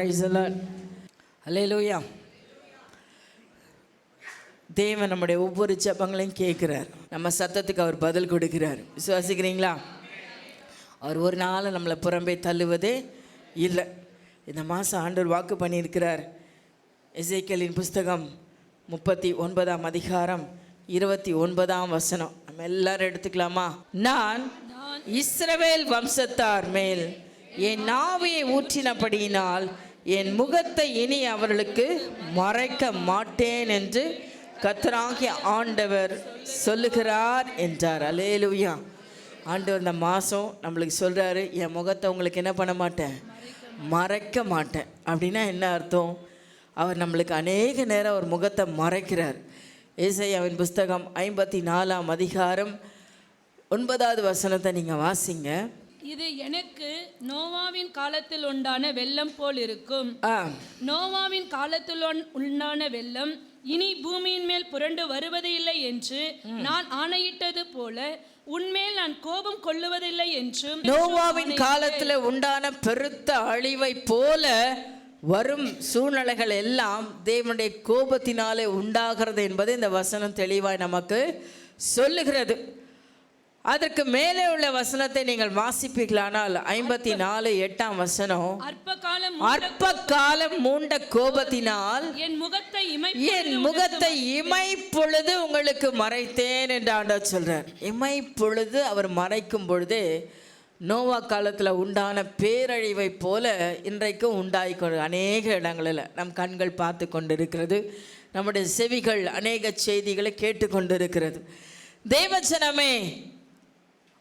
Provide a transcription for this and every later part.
Praise the Lord. அல்லேலூயா. தேவன் நம்முடைய ஒவ்வொரு ஜெபங்களையும் கேட்குறார். நம்ம சத்தத்துக்கு அவர் பதில் கொடுக்கிறார். விசுவாசிக்கிறீங்களா? அவர் ஒரு நாள் நம்மளை புறம்பே தள்ளுவதே இல்லை. இந்த மாதம் ஆண்டவர் வாக்கு பண்ணியிருக்கிறார். எசேக்கியேலின் புஸ்தகம் 39ஆம் அதிகாரம் 29ஆம் வசனம். நம்ம எல்லாரும் எடுத்துக்கலாமா? நான் இஸ்ரவேல் வம்சத்தார் மேல் என் ஆவியை ஊற்றினபடியினால் என் முகத்தை இனி அவர்களுக்கு மறைக்க மாட்டேன் என்று கர்த்தராகிய ஆண்டவர் சொல்லுகிறார் என்றார். அல்லேலூயா. ஆண்டவர் இந்த மாதம் நம்மளுக்கு சொல்கிறாரு, என் முகத்தை உங்களுக்கு என்ன பண்ண மாட்டேன், மறைக்க மாட்டேன். அப்படின்னா என்ன அர்த்தம்? அவர் நம்மளுக்கு அநேக நேரம் அவர் முகத்தை மறைக்கிறார். ஏசாயாவின் புஸ்தகம் 54ஆம் அதிகாரம் 9வது வசனத்தை நீங்கள் வாசிங்க. இது எனக்கு நோவாவின் காலத்தில் உண்டான வெள்ளம் போல் இருக்கும். நோவாவின் காலத்தில் உண்டான வெள்ளம் இனி பூமியின் மேல் புரண்டு வருவதில்லை என்று நான் ஆணையிட்டது போல உன்மேல் நான் கோபம் கொள்ளுவதில்லை என்றும். நோவாவின் காலத்தில் உண்டான பெருத்த அழிவை போல வரும் சூழ்நிலைகள் எல்லாம் தேவனுடைய கோபத்தினாலே உண்டாகிறது என்பது இந்த வசனம் தெளிவாய் நமக்கு சொல்லுகிறது. அதற்கு மேலே உள்ள வசனத்தை நீங்கள் வாசிப்பீர்களானால் 54:8ஆம் வசனம், அற்ப காலம் மூண்ட கோபத்தினால் என் முகத்தை இமைப்பொழுது உங்களுக்கு மறைத்தேன் என்று ஆண்டவர் சொல்றார். இமைப்பொழுது அவர் மறைக்கும் பொழுதே நோவா காலத்தில் உண்டான பேரழிவை போல இன்றைக்கும் உண்டாகி அநேக இடங்களில் நம் கண்கள் பார்த்து கொண்டிருக்கிறது. நம்முடைய செவிகள் அநேக செய்திகளை கேட்டுக்கொண்டிருக்கிறது. தேவஜனமே,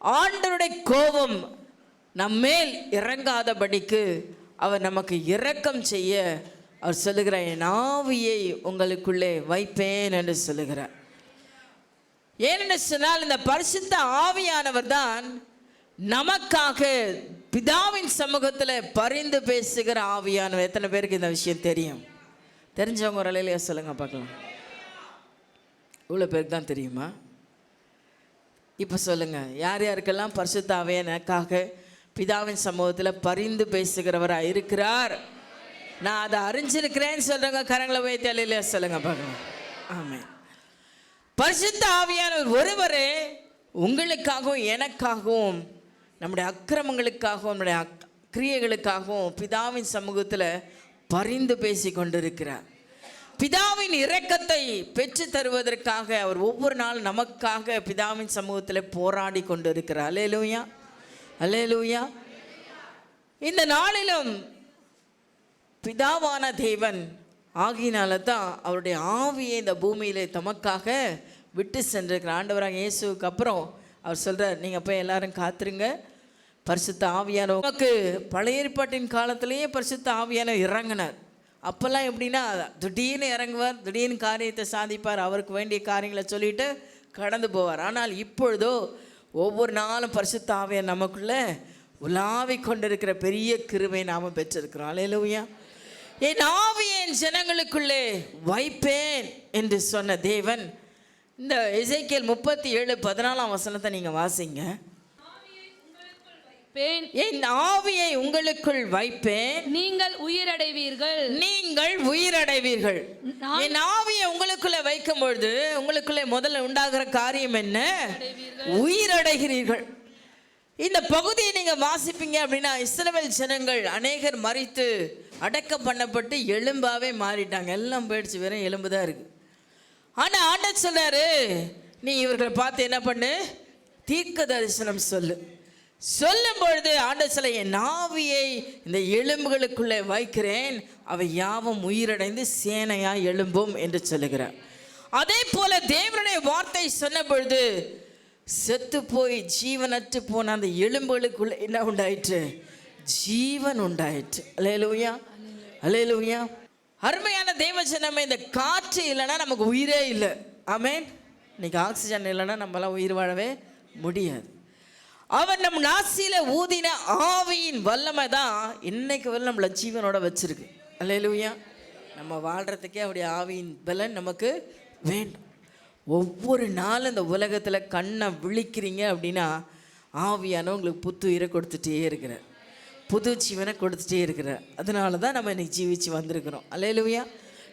ஆண்டவருடைய கோபம் நம்மேல் இறங்காதபடிக்கு அவர் நமக்கு இரக்கம் செய்ய அவர் சொல்லுகிறார், என் ஆவியை உங்களுக்குள்ளே வைப்பேன் என்று சொல்லுகிறார். ஏனென்று சொன்னால் இந்த பரிசுத்த ஆவியானவர் தான் நமக்காக பிதாவின் சமூகத்தில் பரிந்து பேசுகிற ஆவியானவர். எத்தனை பேருக்கு இந்த விஷயம் தெரியும்? தெரிஞ்சவங்க ஒரு அலையிலேயே சொல்லுங்க பார்க்கலாம். இவ்வளோ பேருக்கு தான் தெரியுமா? இப்போ சொல்லுங்கள், யார் யாருக்கெல்லாம் பரிசுத்த ஆவியானவர் எனக்காக பிதாவின் சமூகத்தில் பரிந்து பேசுகிறவராக இருக்கிறார்? நான் அதை அறிஞ்சிருக்கிறேன்னு சொல்கிறேங்க. கரங்களை போய் தலையில சொல்லுங்க பார்க்கலாம். ஆமென். பரிசுத்த ஆவியானவர் ஒருவரே உங்களுக்காகவும் எனக்காகவும் நம்முடைய அக்கிரமங்களுக்காகவும் நம்முடைய கிரியைகளுக்காகவும் பிதாவின் சமூகத்தில் பரிந்து பேசி கொண்டிருக்கிறார். பிதாவின் இரக்கத்தை பெற்று தருவதற்காக அவர் ஒவ்வொரு நாள் நமக்காக பிதாவின் சமூகத்தில் போராடி கொண்டிருக்கிறார். அல்லேலூயா, அல்லேலூயா. இந்த நாளிலும் பிதாவான தேவன் ஆகினால தான் அவருடைய ஆவியை இந்த பூமியிலே தமக்காக விட்டு சென்றிருக்கிறார். ஆண்டவராக இயேசுவுக்கு அப்புறம் அவர் சொல்கிறார், நீங்கள் போய் எல்லாரும் காத்துருங்க, பரிசுத்த ஆவியானவர். நமக்கு பழைய ஏற்பாட்டின் காலத்திலேயே பரிசுத்த ஆவியானவர் இறங்கினார். அப்போல்லாம் எப்படின்னா திடீர்னு இறங்குவார், திடீர்னு காரியத்தை சாதிப்பார், அவருக்கு வேண்டிய காரியங்களை சொல்லிட்டு கடந்து போவார். ஆனால் இப்பொழுதோ ஒவ்வொரு நாளும் பரிசுத்த ஆவியானவர் நமக்குள்ளே உலாவி கொண்டிருக்கிற பெரிய கிருபையை நாம் பெற்றிருக்கிறோம். அல்லேலூயா. என் ஆவியை என் ஜனங்களுக்குள்ளே வைப்பேன் என்று சொன்ன தேவன் இந்த எசேக்கியேல் 37:14ஆம் வசனத்தை நீங்கள் வாசிங்க. என் ஆவியை உங்களுக்குள் வைப்பேன், நீங்கள் உயிரடைவீர்கள். என் ஆவியை உங்களுக்குள்ள வைக்கும் பொழுது உங்களுக்குள்ளே முதல்ல உண்டாகிற காரியம் என்ன? உயிரடைகிறீர்கள். இந்த பகுதியை நீங்க வாசிப்பீங்க அப்படின்னா இஸ்ரவேல் ஜனங்கள் அநேகர் மரித்து அடக்கம் பண்ணப்பட்டு எலும்பாவே மாறிட்டாங்க. எல்லாம் போயிடுச்சு, வெறும் எலும்பு தான் இருக்கு. ஆனா ஆண்டவர் சொல்றாரு, நீ இவர்களை பார்த்து என்ன பண்ணு, தீர்க்க தரிசனம் சொல்லு. சொல்லும் பொழுது ஆண்டவர் சொல்ல, என் ஆவியை இந்த எலும்புகளுக்குள்ளே வைக்கிறேன், அவை யாவும் உயிரடைந்து சேனையா எழும்பும் என்று சொல்லுகிறார். அதே போல தேவனுடைய வார்த்தை சொன்ன பொழுது செத்து போய் ஜீவனற்று போன அந்த எலும்புகளுக்குள்ளே என்ன உண்டாயிற்று? ஜீவன் உண்டாயிற்று. அல்லேலூயா, அல்லேலூயா. அருமையான தேவஜனமே, இந்த காற்று இல்லைன்னா நமக்கு உயிரே இல்லை. ஆமென். இன்னைக்கு ஆக்சிஜன் இல்லைன்னா நம்மளாம் உயிர் வாழவே முடியாது. அவர் நம் நாசியில ஊதின ஆவியின் வல்லமை தான் இன்னைக்கு வரை நம்மளை ஜீவனோட வச்சிருக்கு. அல்லேலூயா. நம்ம வாழ்கிறதுக்கே அவருடைய ஆவியின் பலன் நமக்கு வேண்டும். ஒவ்வொரு நாளும் இந்த உலகத்தில் கண்ணை விழிக்கிறீங்க அப்படின்னா ஆவியான உங்களுக்கு புத்துயிரை கொடுத்துட்டே இருக்கிறார். புது ஜீவனை கொடுத்துட்டே இருக்கிறார். அதனால தான் நம்ம இன்னைக்கு ஜீவிச்சு வந்திருக்கிறோம். அல்லேலூயா.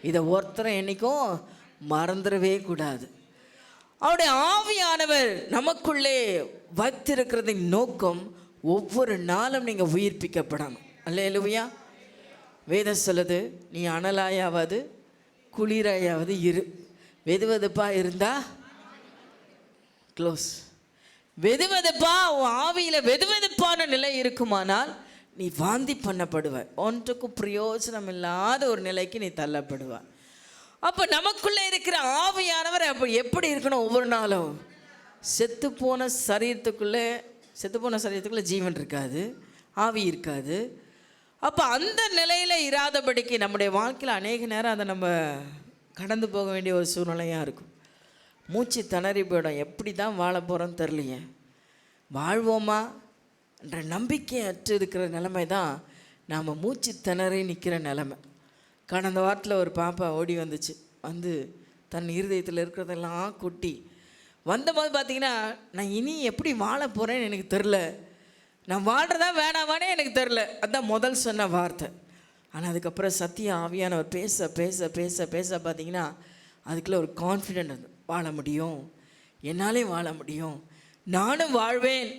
இதை ஒருத்தரும் என்றைக்கும் மறந்துடவே கூடாது. அவருடைய ஆவியானவர் நமக்குள்ளே வைத்திருக்கிறதின் நோக்கம் ஒவ்வொரு நாளும் நீங்கள் உயிர்ப்பிக்கப்படணும். அல்லேலூயா. வேதம் சொல்லுது, நீ அனலாயாவது குளிராயாவது இரு. வெதுவெதுப்பாக இருந்தா க்ளோஸ். வெதுவெதுப்பா உன் ஆவியில் வெதுவெதுப்பான நிலை இருக்குமானால் நீ வாந்தி பண்ணப்படுவ. ஒன்றுக்கும் பிரயோஜனம் இல்லாத ஒரு நிலைக்கு நீ தள்ளப்படுவ. அப்போ நமக்குள்ளே இருக்கிற ஆவியானவர் அப்போ எப்படி இருக்கணும்? ஒவ்வொரு நாளும் செத்துப்போன சரீரத்துக்குள்ளே ஜீவன் இருக்காது, ஆவி இருக்காது. அப்போ அந்த நிலையில் இராதபடிக்கு நம்முடைய வாழ்க்கையில் அநேக நேரம் அதை நம்ம கடந்து போக வேண்டிய ஒரு சூழ்நிலையாக இருக்கும். மூச்சு திணறி போயிடும். எப்படி தான் வாழ போகிறோன்னு தெரியலையே, வாழ்வோமா என்ற நம்பிக்கை அற்று இருக்கிற நிலைமை தான் நாம் மூச்சு திணறி நிற்கிற நிலைமை. கடந்த வாரத்தில் ஒரு பாப்பா ஓடி வந்துச்சு. வந்து தன் இருதயத்தில் இருக்கிறதெல்லாம் கொட்டி வந்தபோது பார்த்திங்கன்னா, நான் இனி எப்படி வாழ போகிறேன்னு எனக்கு தெரில, நான் வாழ்கிறதா வேணாமானே எனக்கு தெரில. அதுதான் முதல் சொன்ன வார்த்தை. ஆனால் அதுக்கப்புறம் சத்திய ஆவியானவர் பேச பேச பேச பேச பார்த்திங்கன்னா அதுக்குள்ளே ஒரு கான்ஃபிடென்ட், வாழ முடியும், என்னாலே வாழ முடியும், நானும் வாழ்வேன்,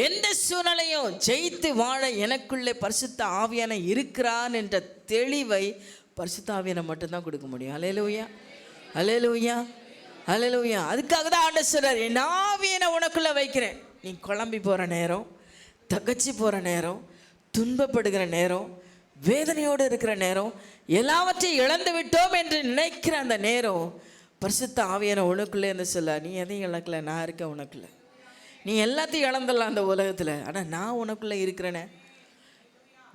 எந்த சூழ்நிலையும் ஜெயித்து வாழ எனக்குள்ளே பரிசுத்த ஆவியான இருக்கிறான் என்ற தெளிவை பரிசுத்த ஆவியான மட்டும்தான் கொடுக்க முடியும். அல்லேலூயா, அல்லேலூயா, அல்லேலூயா. அதுக்காக தான் ஆண்டவர் சொல்றார், என் ஆவியை உனக்குள்ளே வைக்கிறேன். நீ குழம்பி போகிற நேரம், தகச்சு போகிற நேரம், துன்பப்படுகிற நேரம், வேதனையோடு இருக்கிற நேரம், எல்லாவற்றையும் இழந்து விட்டோம் என்று நினைக்கிற அந்த நேரம், பரிசுத்த ஆவியான உனக்குள்ளே இருந்து சொல்ல, நீ எதையும் இழக்கலை, நான் இருக்கேன் உனக்குள்ளே. நீ எல்லாத்தையும் இழந்துடலாம் அந்த உலகத்தில், ஆனால் நான் உனக்குள்ளே இருக்கிறேனே.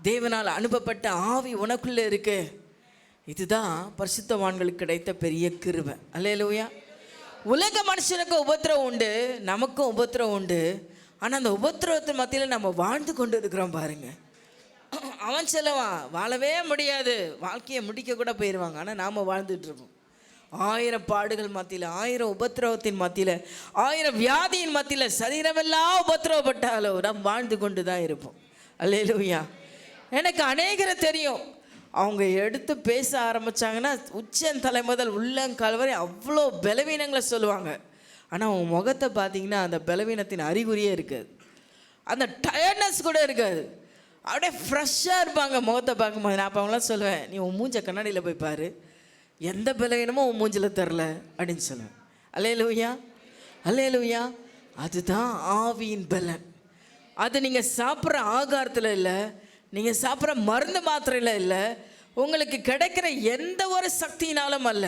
தேவனால் அனுப்பப்பட்ட ஆவி உனக்குள்ளே இருக்கு. இதுதான் பரிசுத்தவான்களுக்கு கிடைத்த பெரிய கிருபை. அல்லேலூயா. உலக மனுஷனுக்கு உபத்திரவம் உண்டு, நமக்கும் உபத்திரவம் உண்டு. ஆனால் அந்த உபத்திரவத்தின் மத்தியில் நம்ம வாழ்ந்து கொண்டு இருக்கிறோம் பாருங்க. அவன் சொல்லுவான் வாழவே முடியாது, வாழ்க்கையை முடிக்க கூட போயிடுவாங்க. ஆனால் நாம் வாழ்ந்துட்டு இருப்போம். 1000 பாடுகள் மத்தியில், 1000 உபத்திரவத்தின் மத்தியில், 1000 வியாதியின் மத்தியில், சரீரமெல்லாம் உபத்திரவப்பட்டாலும் நாம் வாழ்ந்து கொண்டு தான் இருப்போம். அல்லேலூயா. எனக்கு அநேகரை தெரியும், அவங்க எடுத்து பேச ஆரம்பித்தாங்கன்னா உச்சந்தலை முதல் உள்ளங்கால் வரை அவ்வளோ பலவீனங்களை சொல்லுவாங்க. ஆனால் அவங்க முகத்தை பார்த்தீங்கன்னா அந்த பலவீனத்தின் அறிகுறியே இருக்காது, அந்த டயர்ட்னஸ் கூட இருக்காது. அப்படியே ஃப்ரெஷ்ஷாக இருப்பாங்க முகத்தை பார்க்கும்போது. நான் அப்போ அவங்களாம் சொல்லுவேன், நீ உன் மூஞ்ச கண்ணாடியில் போய் பாரு, எந்த பலவீனமும் உன் மூஞ்சில் தரல அப்படின்னு சொல்லுவேன். அல்லேலூயா, அல்லேலூயா. அதுதான் ஆவியின் பலன். அது நீங்கள் சாப்பிட்ற ஆகாரத்தில் இல்லை, நீங்கள் சாப்பிட்ற மருந்து மாத்திரையில் இல்லை, உங்களுக்கு கிடைக்கிற எந்த ஒரு சக்தியினாலும் அல்ல.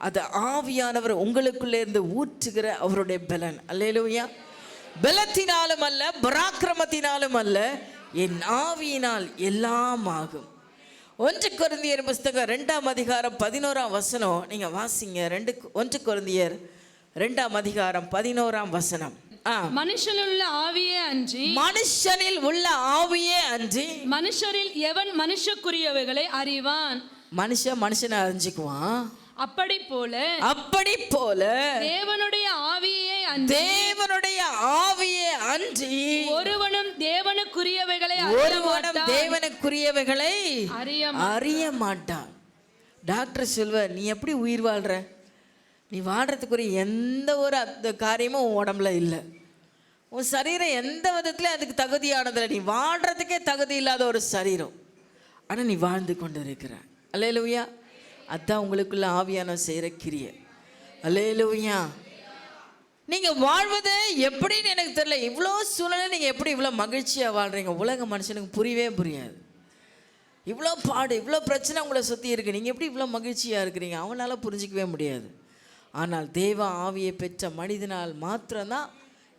அது ஆவியானவர் உங்களுக்குள்ளே இருந்து ஊற்றுகிற அவருடைய பலன். அல்லேலூயா. பலத்தினாலும் அல்ல, பராக்கிரமத்தினாலும் அல்ல, என் ஆவியினால் எல்லாம் ஆகும். 1 கொரிந்தியர் புஸ்தகம் 2ஆம் அதிகாரம் 11ஆம் வசனம் நீங்கள் வாசிங்க. 1 கொரிந்தியர் 2ஆம் அதிகாரம் 11ஆம் வசனம். மனுஷனில் உள்ள ஆவியே அன்றி, மனுஷனில் உள்ள ஆவியே அன்றி, மனுஷரில் எவன் மனுஷக்குரியவைகளை அறிவான்? மனுஷனை அறிஞ்சுக்குவான். அப்படி போல தேவனுடைய ஆவியே அன்றி ஒருவனும் தேவனுக்குரியவைகளை அறிய மாட்டான். டாக்டர் சொல்வார், நீ எப்படி உயிர் வாழ்ற, நீ வாழ்றதுக்குரிய எந்த ஒரு காரியமும் உன் உடம்புல இல்லை, உன் சரீரம் எந்த விதத்துலையும் அதுக்கு தகுதியானதில்லை, நீ வாழ்றதுக்கே தகுதி இல்லாத ஒரு சரீரம், ஆனால் நீ வாழ்ந்து கொண்டு இருக்கிற. அல்லேலூயா. அதுதான் உங்களுக்குள்ள ஆவியான செய்கிற கிரியை. அல்லேலூயா. நீங்கள் வாழ்வது எப்படின்னு எனக்கு தெரியல, இவ்வளோ சூழ்நிலை நீங்கள் எப்படி இவ்வளோ மகிழ்ச்சியாக வாழ்கிறீங்க, உலக மனுஷனுக்கு புரியவே புரியாது. இவ்வளோ பாடு, இவ்வளோ பிரச்சனை உங்களை சுற்றி இருக்குது, நீங்கள் எப்படி இவ்வளோ மகிழ்ச்சியாக இருக்கிறீங்க, அவனால் புரிஞ்சிக்கவே முடியாது. ஆனால் தேவ ஆவியை பெற்ற மனிதனால் மாத்திரம்தான்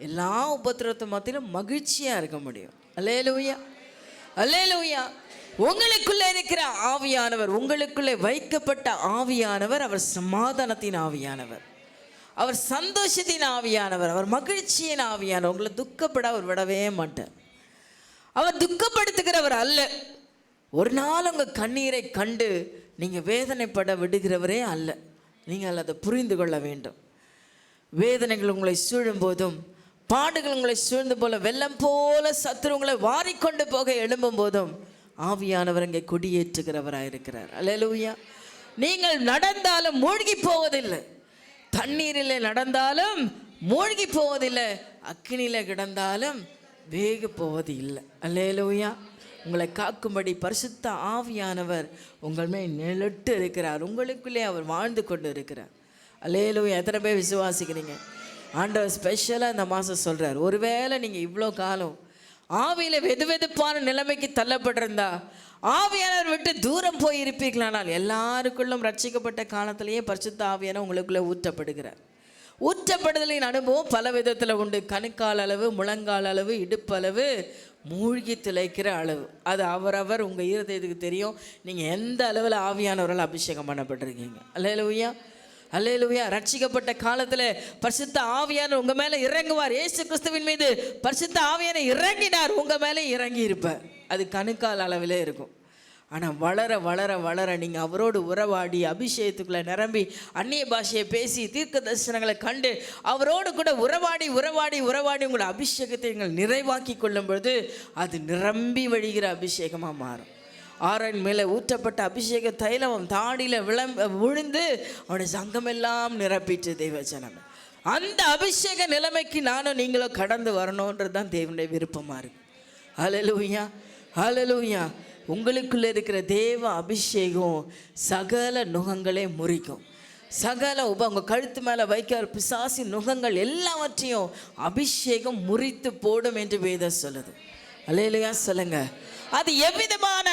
எல்லா உபத்திரத்து மத்தியிலும் மகிழ்ச்சியாக இருக்க முடியும். அல்லேலூயா, அல்லேலூயா. உங்களுக்குள்ளே இருக்கிற ஆவியானவர், உங்களுக்குள்ளே வைக்கப்பட்ட ஆவியானவர், அவர் சமாதானத்தின் ஆவியானவர், அவர் சந்தோஷத்தின் ஆவியானவர், அவர் மகிழ்ச்சியின் ஆவியானவர். உங்களை துக்கப்பட அவர் விடவே மாட்டார். அவர் துக்கப்படுத்துகிறவர் அல்ல. ஒரு நாள் உங்கள் கண்ணீரை கண்டு நீங்கள் வேதனைப்பட விடுகிறவரே அல்ல. நீங்கள் அதை புரிந்து கொள்ள வேண்டும். வேதனைகள் உங்களை சூழும் போதும், பாடுகள் உங்களை சூழ்ந்து போல வெள்ளம் போல சத்துரு உங்களை வாரிக்கொண்டு போக எழும்பும் போதும் ஆவியானவர் இங்கே குடியேற்றுகிறவராயிருக்கிறார். அல்லேலூயா. நீங்கள் நடந்தாலும் மூழ்கி போவதில்லை, தண்ணீரில் நடந்தாலும் மூழ்கி போவதில்லை, அக்கினியில் கிடந்தாலும் வேக போவது இல்லை. அல்லேலூயா. உங்களை காக்கும்படி பரிசுத்த ஆவியானவர் உங்கள் மேல் நிழட்டு இருக்கிறார், உங்களுக்குள்ளே அவர் வாழ்ந்து கொண்டு இருக்கிறார். அல்லேலூயா. எத்தனை பேர் விசுவாசிக்கிறீங்க? ஆண்டவர் ஸ்பெஷலாக இந்த மாதம் சொல்கிறார், ஒருவேளை நீங்கள் இவ்வளோ காலம் ஆவியில் வெதுவெதுப்பான நிலைமைக்கு தள்ளப்பட்டிருந்தா, ஆவியானவர் விட்டு தூரம் போய் இருப்பீர்களானால், எல்லாருக்குள்ளும் ரட்சிக்கப்பட்ட காலத்திலேயே பரிசுத்த ஆவியான உங்களுக்குள்ளே ஊற்றப்படுகிறார். ஊற்றப்படுதலின் அனுபவம் பல விதத்தில் உண்டு. கணுக்கால் அளவு, முழங்கால் அளவு, இடுப்பு அளவு, மூழ்கி திளைக்கிற அளவு. அது அவரவர் உங்கள் இருதயத்துக்கு தெரியும், நீங்கள் எந்த அளவில் ஆவியானவரால் அபிஷேகம் பண்ணப்பட்டிருக்கீங்க. அல்லேலூயா. அல்லேலூயா. ரட்சிக்கப்பட்ட காலத்தில் பரிசுத்த ஆவியானவர் உங்கள் மேலே இறங்குவார். இயேசு கிறிஸ்துவின் மீது பரிசுத்த ஆவியானவர் இறங்கினார், உங்கள் மேலே இறங்கி இருப்பார். அது கணுக்கால் அளவிலே இருக்கும். ஆனால் வளர வளர வளர நீங்கள் அவரோடு உறவாடி அபிஷேகத்துக்குள்ளே நிரம்பி அந்நிய பாஷையை பேசி தீர்க்க தரிசனங்களை கண்டு அவரோடு கூட உறவாடி உறவாடி உறவாடி உங்களை அபிஷேகத்தை நீங்கள் நிறைவாக்கி கொள்ளும் பொழுது அது நிரம்பி வழிகிற அபிஷேகமாக மாறும். ஆரன் மேலே ஊற்றப்பட்ட அபிஷேக தைலம் தாடியில் விழுந்து அவனுடைய சங்கமெல்லாம் நிரப்பிட்டு தெய்வஜனம். அந்த அபிஷேக நிலைமைக்கு நானும் நீங்களும் கடந்து வரணுன்றது தான் தேவனுடைய விருப்பமாக இருக்கு. ஹல்லேலூயா. ஹல்லேலூயா. உங்களுக்குள்ளே இருக்கிற தேவ அபிஷேகம் சகல நுகங்களே முறிக்கும். சகல உங்கள் கழுத்து மேலே வைக்கிற பிசாசி நுகங்கள் எல்லாவற்றையும் அபிஷேகம் முறித்து போடும் என்று வேதம் சொல்லுது. அல்லேலூயா சொல்லுங்க. அது எவ்விதமான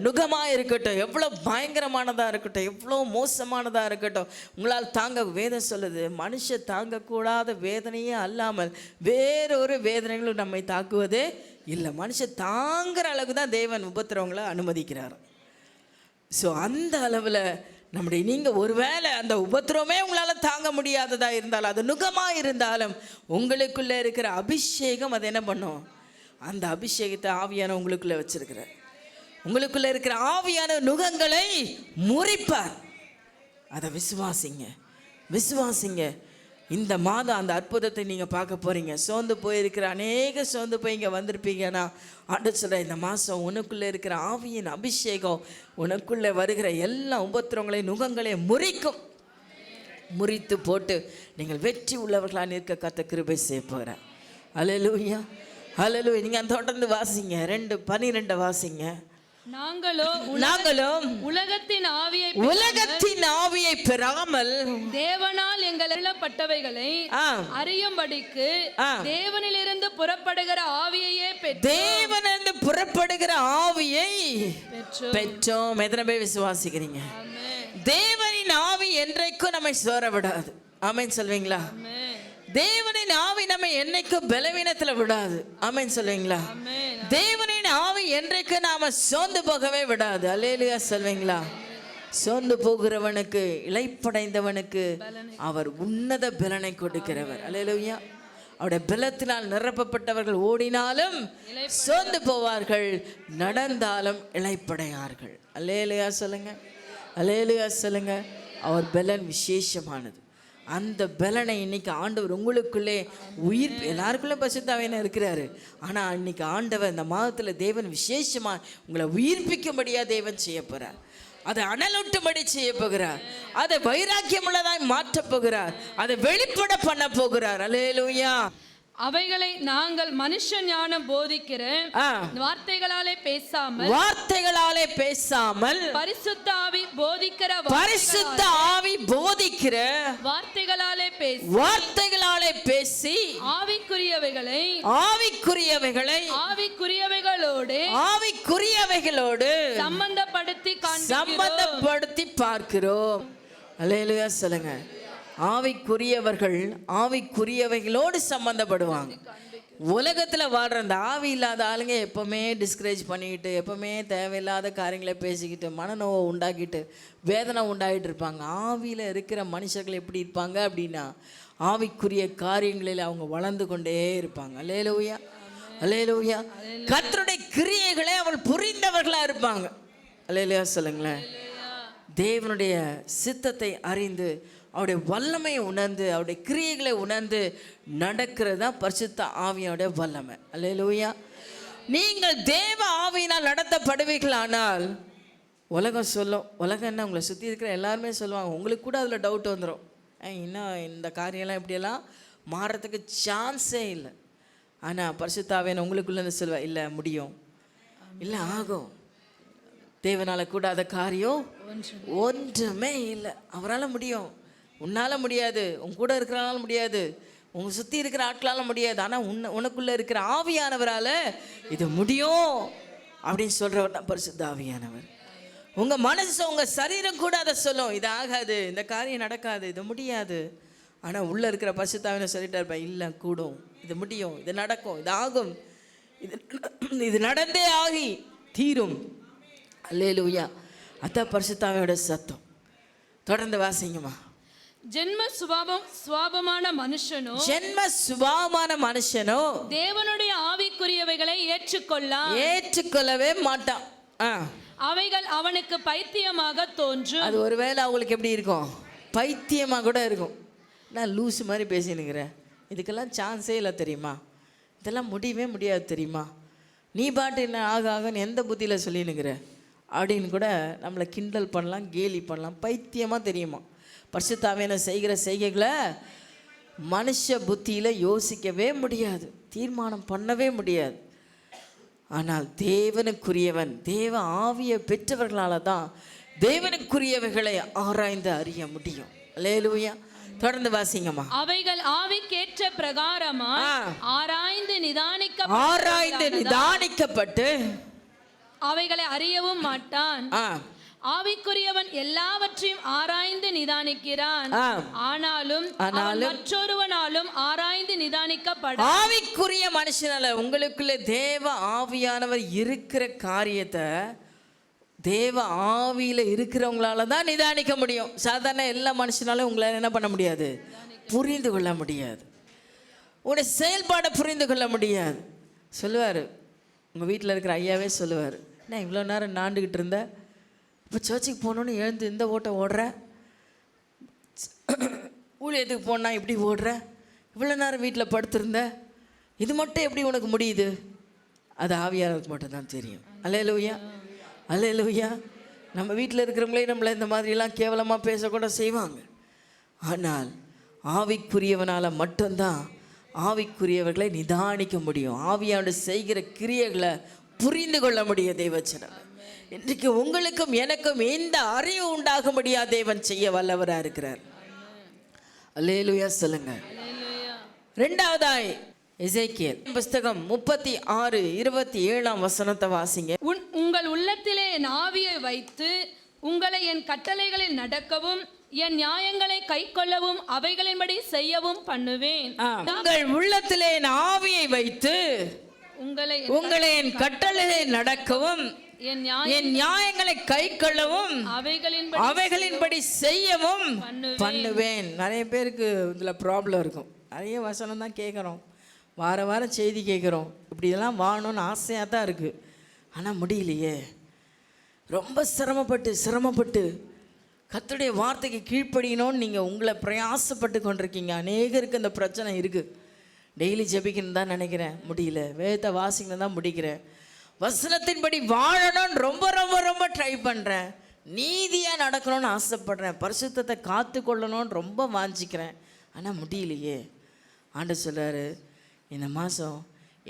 நுகமாக இருக்கட்டும், எவ்வளோ பயங்கரமானதாக இருக்கட்டும், எவ்வளோ மோசமானதாக இருக்கட்டும், உங்களால் தாங்க வேதம் சொல்லுது, மனுஷ தாங்கக்கூடாத வேதனையே அல்லாமல் வேறொரு வேதனைகளும் நம்மை தாக்குவதே இல்லை. மனுஷன் தாங்குற அளவுக்கு தான் தேவன் உபத்திரவங்களை அனுமதிக்கிறார். ஸோ அந்த அளவில் நம்முடைய நீங்கள் ஒருவேளை அந்த உபத்திரவமே உங்களால் தாங்க முடியாததாக இருந்தாலும், அது நுகமாக இருந்தாலும், உங்களுக்குள்ளே இருக்கிற அபிஷேகம் அதை என்ன பண்ணும்? அந்த அபிஷேகத்தை ஆவியான உங்களுக்குள்ளே வச்சிருக்கிறார். உங்களுக்குள்ளே இருக்கிற ஆவியான நுகங்களை முறிப்பார். அதை விசுவாசிங்க, விசுவாசிங்க. இந்த மாதம் அந்த அற்புதத்தை நீங்கள் பார்க்க போகிறீங்க. சோர்ந்து போயிருக்கிற சோர்ந்து போய் இங்கே வந்திருப்பீங்கன்னா ஆண்டவர் சொல்கிற, இந்த மாதம் உனக்குள்ளே இருக்கிற ஆவியின் அபிஷேகம் உனக்குள்ளே வருகிற எல்லா உபத்திரங்களையும் நுகங்களையும் முறிக்கும். முறித்து போட்டு நீங்கள் வெற்றி உள்ளவர்களாக நிற்க கர்த்தர் கிருபை செய்ய போகிறார். அல்லேலூயா. அல்லேலூயா. நீங்கள் தொடர்ந்து வாசிங்க, 2:12 வாசிங்க. நாங்களும் உலகத்தின் ஆவியை பெறாமல் தேவனால் எங்கள் அருளப்பட்டவைகளை அறியும்படிக்கு தேவனிலிருந்து புறப்படுகிற ஆவியையே தேவனிலிருந்து புறப்படுகிற ஆவியை பெற்றோம். எத்தனை பேர் விசுவாசிக்கிறீங்க? தேவனின் ஆவி என்றைக்கும் நம்மை சோர விடாது. ஆமென் சொல்வீங்களா? தேவனின் ஆவி நம்மை என்னைக்கும் பலவீனத்துல விடாது. ஆமென் சொல்வீங்களா? தேவனின் ஆவி என்றைக்கு நாம சோர்ந்து போகவே விடாது. அல்லேலூயா சொல்வீங்களா? சோர்ந்து போகிறவனுக்கு, இளைப்படைந்தவனுக்கு அவர் உன்னத பலனை கொடுக்கிறவர். அல்லேலூயா. அவருடைய பலத்தினால் நிரப்பப்பட்டவர்கள் ஓடினாலும் சோர்ந்து போவார்கள், நடந்தாலும் இளைப்படையார்கள். அல்லேலூயா சொல்லுங்க. அல்லேலூயா சொல்லுங்க. அவர் பலன் விசேஷமானது. அந்த பலனை இன்னைக்கு ஆண்டவர் உங்களுக்குள்ளே உயிர், எல்லாருக்குள்ளே பரிசுத்த ஆவியானவர் இருக்கிறாரு. ஆனால் இன்னைக்கு ஆண்டவர் இந்த மாதத்தில் தேவன் விசேஷமாக உங்களை உயிர்ப்பிக்கும்படியாக தேவன் செய்ய போகிறார். அதை அனலூட்டும்படி செய்ய போகிறார். அதை வைராக்கியம் உள்ளதாய் மாற்றப் போகிறார். அதை வெளிப்பட பண்ண போகிறார். அல்லேலூயா. அவைகளை நாங்கள் மனுஷ ஞானம் போதிக்கிற வார்த்தைகளாலே பேசாமல் பரிசுத்த ஆவி போதிக்கிற வார்த்தைகளாலே பேசி ஆவிக்குரியவைகளோடு சம்பந்தப்படுத்தி பார்க்கிறோம். அல்லேலூயா சொல்லுங்க. ஆவிக்குரியவர்கள் ஆவிக்குரியவைகளோடு சம்பந்தப்படுவாங்க. உலகத்தில் வாழ்கிற அந்த ஆவி இல்லாத ஆளுங்க எப்போவுமே டிஸ்கரேஜ் பண்ணிக்கிட்டு, எப்போவுமே தேவையில்லாத காரியங்களை பேசிக்கிட்டு, மனநோவை உண்டாக்கிட்டு, வேதனை உண்டாகிட்டு இருப்பாங்க. ஆவியில் இருக்கிற மனுஷர்கள் எப்படி இருப்பாங்க அப்படின்னா, ஆவிக்குரிய காரியங்களில் அவங்க வளர்ந்து கொண்டே இருப்பாங்க. அல்லேலூயா. அல்லேலூயா. கர்த்தருடைய கிரியைகளை அவள் புரிந்தவர்களாக இருப்பாங்க. அல்லேலூயா சொல்லுங்களேன். தேவனுடைய சித்தத்தை அறிந்து அவருடைய வல்லமையை உணர்ந்து அவருடைய கிரியைகளை உணர்ந்து நடக்கிறது தான் பரிசுத்த ஆவியோடைய வல்லமை. அல்லேலூயா. நீங்கள் தேவ ஆவியினால் நடத்தப்படுவீர்களானால் உலகம் சொல்லும், உலகம் என்ன உங்களை சுற்றி இருக்கிற எல்லாருமே சொல்லுவாங்க, உங்களுக்கு கூட அதில் டவுட் வந்துடும், இன்னும் இந்த காரியம்லாம் இப்படியெல்லாம் மாறுறதுக்கு சான்ஸே இல்லை. ஆனால் பரிசுத்த ஆவியான உங்களுக்குள்ளே சொல்லுவேன், இல்லை முடியும், இல்லை ஆகும், தேவனால் கூடாத காரியம் ஒன்றுமே இல்லை, அவரால் முடியும். உன்னால் முடியாது, உன் கூட இருக்கிறனால முடியாது, உங்க சுற்றி இருக்கிற ஆட்களால் முடியாது, ஆனால் உனக்குள்ளே இருக்கிற ஆவியானவரால் இது முடியும் அப்படின்னு சொல்கிறவர் தான் பரிசுத்த ஆவியானவர். உங்கள் மனசு உங்கள் சரீரம் கூட அதை சொல்லும், இது ஆகாது, இந்த காரியம் நடக்காது, இது முடியாது. ஆனால் உள்ளே இருக்கிற பரிசுத்த ஆவியானவர் சொல்லிட்டே இருப்பேன், இல்லை கூடும், இது முடியும், இது நடக்கும், இது ஆகும், இது நடந்தே ஆகி தீரும். அல்லேலூயா. அதான் பரிசுத்த ஆவியோட சத்தம். தொடர்ந்து வாசிங்கம்மா. ஜென்ம சுபாவமான மனுஷனோ தேவனுடைய ஆவிக்குரியவைகளை ஏற்றுக்கொள்ளவே மாட்டான். அவைகள் அவனுக்கு பைத்தியமாக தோன்றும். அது ஒருவேளை அவங்களுக்கு எப்படி இருக்கும், பைத்தியமாக கூட இருக்கும். நான் லூசு மாதிரி பேசினுக்கிறேன், இதுக்கெல்லாம் சான்ஸே இல்லை தெரியுமா, இதெல்லாம் முடியவே முடியாது தெரியுமா, நீ பாட்டு என்ன ஆகன்னு எந்த புத்தியில் சொல்லினுங்கிற அப்படின்னு கூட நம்மளை கிண்டல் பண்ணலாம், கேலி பண்ணலாம். பைத்தியமாக தெரியுமா. பரிசுத்த ஆவியானவர் செய்கிற செய்கைகளை மனுஷ புத்தியில் யோசிக்கவே முடியாது, தீர்மானம் பண்ணவே முடியாது. ஆனால் தேவனுக்குரியவன், தேவ ஆவியை பெற்றவர்களால் தான் தேவனுக்குரியவைகளை ஆராய்ந்து அறிய முடியும். அல்லேலூயா. தொடர்ந்து வாசிங்கம்மா. அவைகள் ஆவிக்கேற்ற பிரகாரமா ஆராய்ந்து நிதானிக்கப்பட்டு அவைகளை அறியவும் மாட்டான். ஆவிக்குரியவன் எல்லாவற்றையும் ஆராய்ந்து நிதானிக்கிறான், ஆனாலும் மற்றொருவனாலும் ஆராய்ந்து நிதானிக்கப்பட. ஆவிக்குரிய மனுஷனால உங்களுக்குள்ள தேவ ஆவியானவர் இருக்கிற காரியத்தை தேவ ஆவியில இருக்கிறவங்களால தான் நிதானிக்க முடியும். சாதாரண எல்லா மனுஷனாலும் உங்களால் என்ன பண்ண முடியாது, புரிந்து கொள்ள முடியாது, உங்களுடைய செயல்பாடை புரிந்து கொள்ள முடியாது. சொல்லுவார், உங்கள் வீட்டில் இருக்கிற ஐயாவே சொல்லுவார், என்ன இவ்வளோ நேரம் நாண்டுக்கிட்டு இருந்த, இப்போ சர்ச்சுக்கு போகணுன்னு எழுந்து இந்த ஓட்டம் ஓடுற, ஊழியத்துக்கு போனால் இப்படி ஓடுற, இவ்வளோ நேரம் வீட்டில் படுத்திருந்த, இது மட்டும் எப்படி உனக்கு முடியுது? அது ஆவியானவருக்கு மட்டும்தான் தெரியும். அல்லேலூயா, அல்லேலூயா. நம்ம வீட்டில் இருக்கிறவங்களே நம்மளை இந்த மாதிரிலாம் கேவலமாக பேசக்கூட செய்வாங்க. ஆனால் ஆவிக்குரியவனால் மட்டும்தான் ஆவிக்குரியவர்களை நிதானிக்க முடியும், ஆவியானவர் செய்கிற கிரியைகளை புரிந்து கொள்ள முடியும். தேவச்சனம் இன்றைக்கு உங்களுக்கும் எனக்கும் இந்த அறிவு உண்டாக முடியாது, தேவன் செய்ய வல்லவராக இருக்கிறார். அல்லேலூயா சொல்லுங்க. இரண்டாவதாய் எசேக்கியேல் புஸ்தகம் 36:27 வாசிங்க. உங்கள் உள்ளத்திலே என் ஆவியை வைத்து உங்களை என் கட்டளைகளில் நடக்கவும் என் நியாயங்களை கைக்கொள்ளவும் அவைகளின்படி செய்யவும் பண்ணுவேன். உங்கள் உள்ளத்திலே என் ஆவியை வைத்து உங்களை என் கட்டளைகளில் நடக்கவும் என் நியாயங்களை கைக்கொள்ளவும் அவைகளின்படி செய்யவும் பண்ணுவேன். நிறைய பேருக்கு இதுல ப்ராப்ளம் இருக்கும். நிறைய வசனம் தான் கேட்குறோம், வாரம் செய்தி கேட்குறோம், இப்படி இதெல்லாம் வாழணும்னு ஆசையாக தான் இருக்குது, ஆனால் முடியலையே. ரொம்ப சிரமப்பட்டு கர்த்தருடைய வார்த்தைக்கு கீழ்ப்படியணும்னு நீங்கள் உங்களை பிரயாசப்பட்டு கொண்டிருக்கீங்க. அநேகருக்கு இந்த பிரச்சனை இருக்குது. டெய்லி ஜெபிக்கணும் தான் நினைக்கிறேன், முடியல. வேதத்தை வாசிக்கணும் தான் முடிக்கிறேன். வசனத்தின்படி வாழணும்னு ரொம்ப ட்ரை பண்ணுறேன். நீதியாக நடக்கணும்னு ஆசைப்படுறேன். பரிசுத்தத்தை காத்து கொள்ளணும்னு ரொம்ப வாஞ்சிக்கிறேன், ஆனால் முடியலையே. ஆண்டவர் சொல்கிறாரு, இந்த மாதம்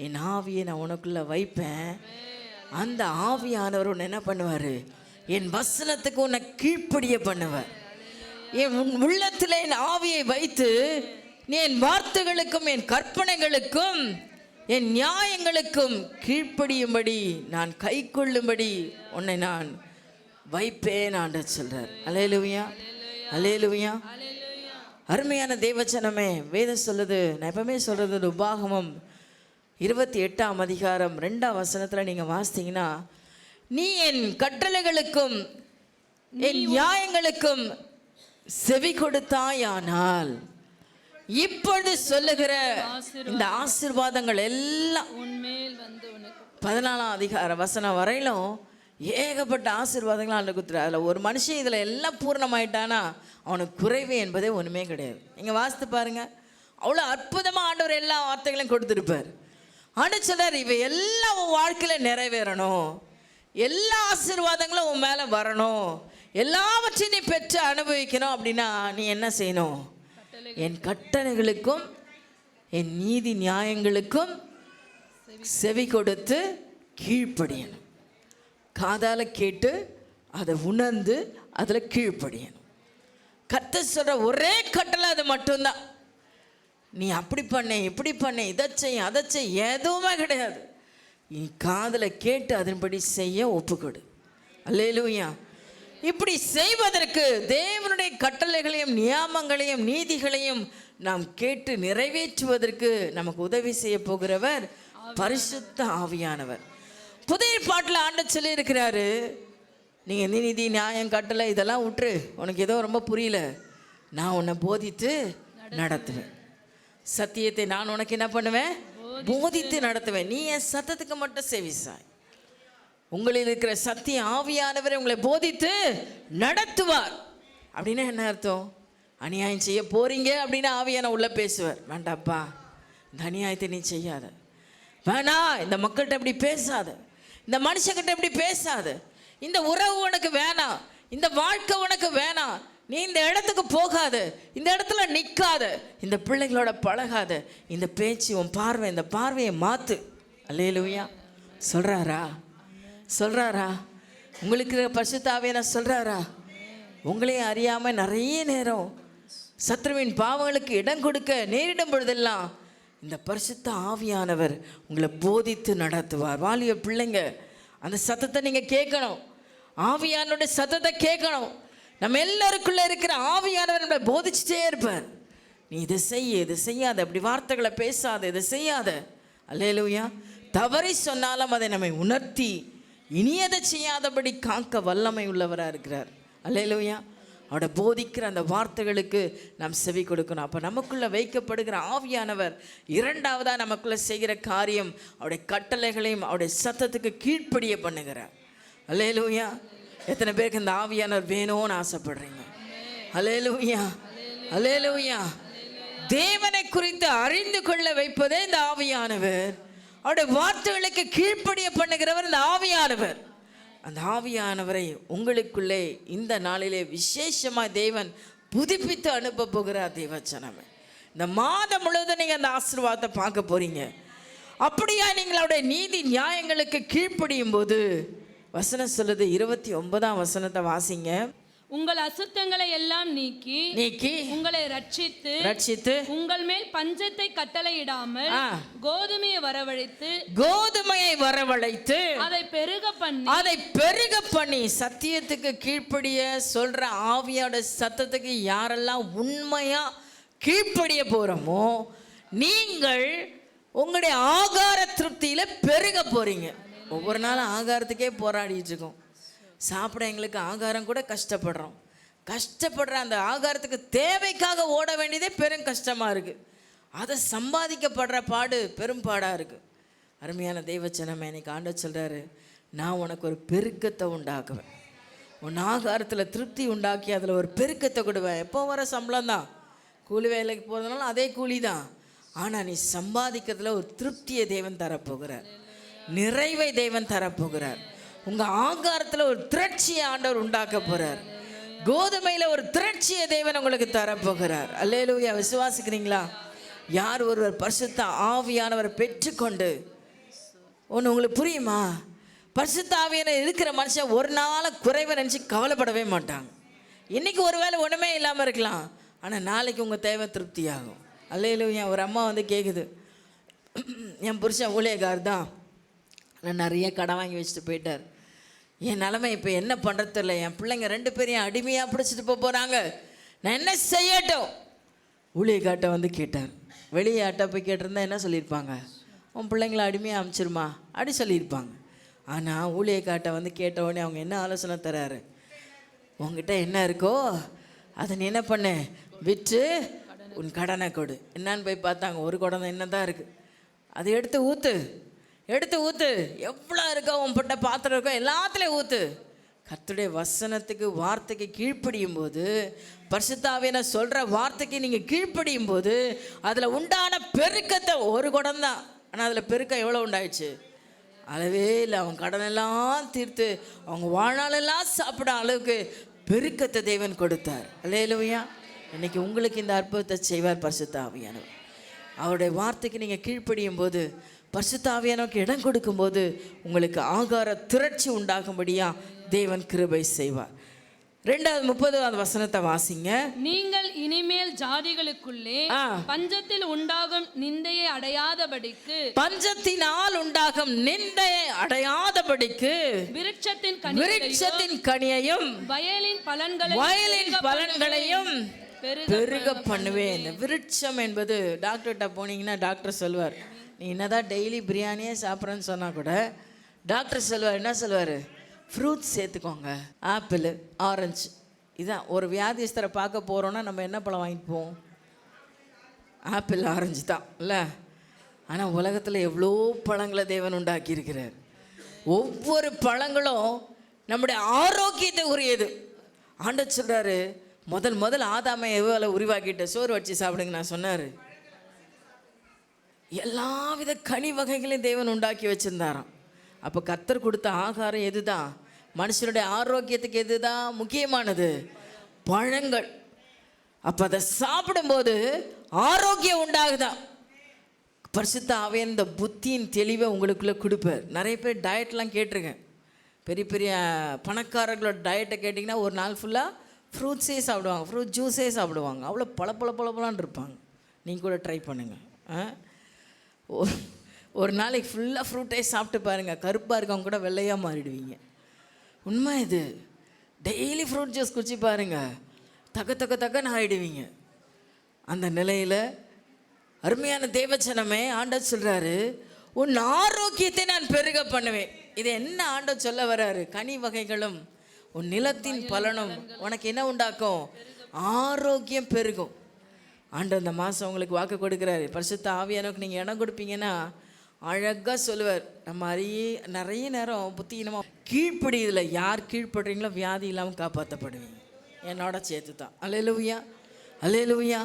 என் ஆவியை நான் உனக்குள்ளே வைப்பேன். அந்த ஆவியானவர் உன்னை என்ன பண்ணுவார், என் வசனத்துக்கு உன்னை கீழ்ப்படிய பண்ணுவார். என் உள்ளத்தில் என் ஆவியை வைத்து நீ என் வார்த்தைகளுக்கும் என் கற்பனைகளுக்கும் என் நியாயங்களுக்கும் கீழ்ப்படியும்படி நான் கை கொள்ளும்படி உன்னை நான் வைப்பேன் ஆண்டவர் சொல்கிறார். அல்லேலூயா, அல்லேலூயா. அருமையான தேவச்சனமே, வேதம் சொல்லுது, நான் எப்பவுமே சொல்கிறது, உபாகமம் 28:2 நீங்கள் வாசித்தீங்கன்னா, நீ என் கட்டளைகளுக்கும் என் நியாயங்களுக்கும் செவி கொடுத்தாயானால் இப்பொழுது சொல்லுகிற இந்த ஆசீர்வாதங்கள் எல்லாம் 14 வரையிலும் ஏகப்பட்ட ஆசீர்வாதங்களும் ஆண்டு கொடுத்துரு. அதில் ஒரு மனுஷன் இதில் எல்லாம் பூர்ணமாயிட்டானா அவனுக்கு குறைவு என்பதே ஒன்றுமே கிடையாது. நீங்கள் வாசித்து பாருங்கள், அவ்வளோ அற்புதமாக ஆண்டவர் எல்லா வார்த்தைகளையும் கொடுத்துருப்பார். ஆண்டவர் சொல்றார், இவை எல்லாம் உன் வாழ்க்கையில் நிறைவேறணும், எல்லா ஆசீர்வாதங்களும் உன் மேலே வரணும், எல்லாவற்றையும் நீ பெற்று அனுபவிக்கணும் அப்படின்னா நீ என்ன செய்யணும்? என் கட்டளைகளுக்கும் என் நீதி நியாயங்களுக்கும் செவி கொடுத்து கீழ்ப்படியணும். காதால கேட்டு அதை உணர்ந்து அதில் கீழ்ப்படியணும். கர்த்தர் சொல்ற ஒரே கட்டளை அது மட்டும்தான். நீ அப்படி பண்ண இப்படி பண்ண இதை செய் அதை செய் எதுவுமே கிடையாது. நீ காதில் கேட்டு அதன்படி செய்ய ஒப்புக்கொடு. அல்லேலூயா. இப்படி செய்வதற்கு தேவனுடைய கட்டளைகளையும் நியாமங்களையும் நீதிகளையும் நாம் கேட்டு நிறைவேற்றுவதற்கு நமக்கு உதவி செய்ய போகிறவர் பரிசுத்த ஆவியானவர். புதிய பாட்டில் ஆண்டவர் சொல்லி இருக்கிறாரு, நீங்கள் நீதி நியாயம் கட்டளை இதெல்லாம் விட்டுரு, உனக்கு ஏதோ ரொம்ப புரியல, நான் உன்னை போதித்து நடத்துவேன். சத்தியத்தை நான் உனக்கு என்ன பண்ணுவேன்? போதித்து நடத்துவேன். நீ என் சத்தத்துக்கு மட்டும் செவிசாய். உங்களில் இருக்கிற சத்திய ஆவியானவரை உங்களை போதித்து நடத்துவார். அப்படின்னா என்ன அர்த்தம்? அநியாயம் செய்ய போறீங்க அப்படின்னா ஆவியான உள்ள பேசுவார், வேண்டாப்பா இந்த அநியாயத்தை நீ செய்யாத, வேணா இந்த மக்கள்கிட்ட இப்படி பேசாத, இந்த மனுஷங்கிட்ட இப்படி பேசாத, இந்த உறவு உனக்கு வேணாம், இந்த வாழ்க்கை உனக்கு வேணாம், நீ இந்த இடத்துக்கு போகாத, இந்த இடத்துல நிற்காத, இந்த பிள்ளைகளோட பழகாத, இந்த பேச்சு உன் பார்வை, இந்த பார்வையை மாற்று. அல்லேலூயா. சொல்கிறாரா? சொல்கிறாரா? உங்களுக்கு பரிசுத்த ஆவியானவர் சொல்கிறாரா? உங்களையும் அறியாமல் நிறைய நேரம் சத்ருவின் பாவங்களுக்கு இடம் கொடுக்க நேரிடும் பொழுதெல்லாம் இந்த பரிசுத்த ஆவியானவர் உங்களை போதித்து நடத்துவார். வாலிய பிள்ளைங்க, அந்த சத்தத்தை நீங்கள் கேட்கணும். ஆவியானோட சத்தத்தை கேட்கணும். நம்ம எல்லாருக்குள்ளே இருக்கிற ஆவியானவர் நம்மளை போதிச்சுட்டே இருப்பார். நீ இதை செய்ய, இதை செய்யாத, அப்படி வார்த்தைகளை பேசாத, இதை செய்யாத. அல்லேலூயா. தவறி சொன்னாலும் அதை நம்மை உணர்த்தி இனியதை செய்யாதபடி காக்க வல்லமை உள்ளவராக இருக்கிறார். அல்லேலூயா. அவட போதிக்கிற அந்த வார்த்தைகளுக்கு நாம் செவி கொடுக்கணும். அப்போ நமக்குள்ளே வைக்கப்படுகிற ஆவியானவர் இரண்டாவதாக நமக்குள்ளே செய்கிற காரியம் அவருடைய கட்டளைகளையும் அவருடைய சத்தத்துக்கு கீழ்ப்படிய பண்ணுகிறார். அல்லேலூயா. எத்தனை பேருக்கு இந்த ஆவியானவர் வேணும்னு ஆசைப்படுறீங்க? அல்லேலூயா. அல்லேலூயா. தேவனை குறித்து அறிந்து கொள்ள வைப்பதே இந்த ஆவியானவர். அவருடைய வார்த்தைகளுக்கு கீழ்ப்படிய பண்ணுகிறவர் இந்த ஆவியானவர். அந்த ஆவியானவரை உங்களுக்குள்ளே இந்த நாளிலே விசேஷமாக தேவன் புதுப்பித்து அனுப்ப போகிறார். தேவச்சனமே, இந்த மாதம் முழுவதும் நீங்கள் அந்த ஆசீர்வாதத்தை பார்க்க போறீங்க. அப்படியா நீங்கள் அவருடைய நீதி நியாயங்களுக்கு கீழ்ப்படியும் போது வசனம் சொல்லுது, 29ஆம் வசனத்தை வாசிங்க. உங்கள் அசுத்தங்களை எல்லாம் நீக்கி உங்களை ரட்சித்து உங்கள் மேல் பஞ்சத்தை கட்டளையிடாமல் கோதுமையை வரவழைத்து அதை பெருக பண்ணி சத்தியத்துக்கு கீழ்ப்படிய சொல்ற ஆவியோட சத்தத்துக்கு யாரெல்லாம் உண்மையா கீழ்ப்படிய போறோமோ நீங்கள் உங்களுடைய ஆகார திருப்தியில பெருக போறீங்க. ஒவ்வொரு நாளும் ஆகாரத்துக்கே போராடிட்டு இருக்கோம். சாப்பிட எங்களுக்கு ஆகாரம் கூட கஷ்டப்படுற அந்த ஆகாரத்துக்கு தேவைக்காக ஓட வேண்டியதே பெரும் கஷ்டமாக இருக்குது. அதை சம்பாதிக்கப்படுற பாடு பெரும் பாடாக இருக்குது. அருமையான தெய்வச்சனமே, இன்னைக்கு ஆண்டவர் சொல்கிறாரு, நான் உனக்கு ஒரு பெருக்கத்தை உண்டாக்குவேன். உன் ஆகாரத்தில் திருப்தி உண்டாக்கி அதில் ஒரு பெருக்கத்தை கொடுவேன். எப்போ வர சம்பளம் தான், கூலி வேலைக்கு போகிறதுனால அதே கூலி தான். ஆனால் நீ சம்பாதிக்கிறதுல ஒரு திருப்தியை தேவன் தரப்போகிறார், நிறைவை தேவன் தரப்போகிறார். உங்கள் ஆகாரத்தில் ஒரு திரட்சியை ஆண்டவர் உண்டாக்க போகிறார். கோதுமையில் ஒரு திரட்சியை தேவன் உங்களுக்கு தரப்போகிறார். அல்லேலூயா. விசுவாசிக்கிறீங்களா? யார் ஒருவர் பரிசுத்த ஆவியானவரை பெற்றுக்கொண்டு, ஒன்று உங்களுக்கு புரியுமா? பரிசுத்த ஆவியானவர் இருக்கிற மனுஷன் ஒரு நாள் குறைவை நினச்சி கவலைப்படவே மாட்டாங்க. இன்றைக்கி ஒரு வேளை ஒன்றுமே இல்லாமல் இருக்கலாம், ஆனால் நாளைக்கு உங்கள் தேவை திருப்தி ஆகும். அல்லேலூயா. ஒரு அம்மா வந்து கேட்குது, என் புருஷன் ஊழியக்கார் தான், நான் நிறைய கடன் வாங்கி வச்சுட்டு போயிட்டார், என் நிலைமை இப்போ என்ன பண்ணுறது தெரியல, என் பிள்ளைங்க 2 பேரையும் அடிமையாக பிடிச்சிட்டு போகிறாங்க, நான் என்ன செய்யட்டும்? ஊழியக்கார்ட்ட வந்து கேட்டார். வெளியே ஆட்டை போய் கேட்டிருந்தா என்ன சொல்லியிருப்பாங்க? உன் பிள்ளைங்கள அடிமையாக அனுப்பிச்சிருமா அப்படி சொல்லியிருப்பாங்க. ஆனால் ஊழியக்கார்ட்ட வந்து கேட்டவுடனே அவங்க என்ன ஆலோசனை தராரு? உங்ககிட்ட என்ன இருக்கோ அதை நீ என்ன பண்ண, விற்று உன் கடனை கொடு. என்னான்னு போய் பார்த்தாங்க, ஒரு குடம் என்ன தான் இருக்குது, அதை எடுத்து ஊற்று, எடுத்து ஊற்று. எவ்வளோ இருக்கோ உன் பட்ட பாத்திரம் இருக்கோ எல்லாத்துலேயும் ஊற்று. கர்த்தருடைய வசனத்துக்கு வார்த்தைக்கு கீழ்ப்படியும் போது, பரிசுத்தாவியான சொல்கிற வார்த்தைக்கு நீங்கள் கீழ்ப்படியும் போது அதில் உண்டான பெருக்கத்தை, ஒரு குடம் தான், ஆனால் அதில் பெருக்கம் எவ்வளோ உண்டாயிடுச்சு? அளவே இல்லை. அவங்க கடனெல்லாம் தீர்த்து அவங்க வாழ்நாளெல்லாம் சாப்பிட அளவுக்கு பெருக்கத்தை தேவன் கொடுத்தார். அல்லேலூயா. இன்னைக்கு உங்களுக்கு இந்த அற்புதத்தை செய்வார் பரிசுத்த ஆவியானவர். அவருடைய வார்த்தைக்கு நீங்கள் கீழ்ப்படியும் போது, பரிசுத்த ஆவியானவருக்கு இடம் கொடுக்கும்போது உங்களுக்கு ஆகார திரட்சி உண்டாகும்படியா தேவன் கிருபை செய்வார். 2:30 வசனத்தை வாசிங்க. நீங்கள் இனிமேல் ஜாதிகளுக்குள்ளே பஞ்சத்தில் உண்டாகும் நிந்தையை அடையாதபடிக்கு, பஞ்சத்தினால் உண்டாகும் நிந்தையை அடையாதபடிக்கு விருட்சத்தின் கனியையும் வயலின் பலன்களையும் பெருக பண்ணுவேன். இந்த விருட்சம் என்பது, டாக்டர்கிட்ட போனீங்கன்னா டாக்டர் சொல்வார், நீ என்னதான் டெய்லி பிரியாணியே சாப்பிட்றேன்னு சொன்னால் கூட டாக்டர் சொல்வார், என்ன சொல்வார்? ஃப்ரூட்ஸ் சேர்த்துக்கோங்க. Apple, orange. இதான் ஒரு வியாதிஸ்தரை பார்க்க போகிறோன்னா நம்ம என்ன பழம் வாங்கிட்டு போவோம்? ஆப்பிள், ஆரஞ்சு தான் இல்லை? ஆனால் உலகத்தில் எவ்வளோ பழங்களை தேவன் உண்டாக்கியிருக்கிறார். ஒவ்வொரு பழங்களும் நம்முடைய ஆரோக்கியத்தை உரியது. ஆண்டவர் சொல்கிறாரு, முதல் ஆதாமை எவ்வளோ உருவாக்கிட்ட சோறு வச்சு சாப்பிடுங்க நான் சொன்னார். எல்லாவித கனி வகைகளையும் தேவன் உண்டாக்கி வச்சுருந்தாராம். அப்போ கர்த்தர் கொடுத்த ஆகாரம் எது தான்? மனுஷனுடைய ஆரோக்கியத்துக்கு எது தான் முக்கியமானது? பழங்கள். அப்போ அதை சாப்பிடும்போது ஆரோக்கியம் உண்டாகுதான். பரிசுத்த ஆவியானவர் இந்த புத்தியின் தெளிவை உங்களுக்குள்ளே கொடுப்பார். நிறைய பேர் டயட்லாம் கேட்டிருக்கேன். பெரிய பெரிய பணக்காரர்களோட டயட்டை கேட்டிங்கன்னா ஒரு நாள் ஃபுல்லாக ஃப்ரூட்ஸே சாப்பிடுவாங்க, ஃப்ரூட் ஜூஸே சாப்பிடுவாங்க. அவ்வளோ பளபளன்னு இருப்பாங்க. நீங்கள் கூட ட்ரை பண்ணுங்கள். ஒரு நாளைக்கு ஃபுல்லாக ஃப்ரூட்டே சாப்பிட்டு பாருங்கள், கருப்பாக இருக்கவங்க கூட வெள்ளையாக மாறிடுவீங்க. உண்மை இது. டெய்லி ஃப்ரூட் ஜூஸ் குடிச்சு பாருங்கள், தக்கன்னு ஆகிடுவீங்க. அந்த நிலையில் அருமையான தேவச்சனமே, ஆண்டவர் சொல்கிறாரு, உன் ஆரோக்கியத்தை நான் பெருக பண்ணுவேன். இது என்ன ஆண்டவர் சொல்ல வர்றாரு? கனி வகைகளும் உன் நிலத்தின் பலனும் உனக்கு என்ன உண்டாக்கும்? ஆரோக்கியம் பெருகும். ஆண்டவர் இந்த மாதம் உங்களுக்கு வாக்கு கொடுக்குறாரு. பரிசுத்த ஆவியானவருக்கு நீங்கள் இடம் கொடுப்பீங்கன்னா அழகாக சொல்லுவார். நம்ம நிறைய நேரம் புத்தியினமாக கீழ்ப்படியதில்லை. யார் கீழ்ப்படுறீங்களோ வியாதி இல்லாமல் காப்பாற்றப்படுவீங்க. என்னோட சேர்த்து தான். அல்லேலூயா, அல்லேலூயா.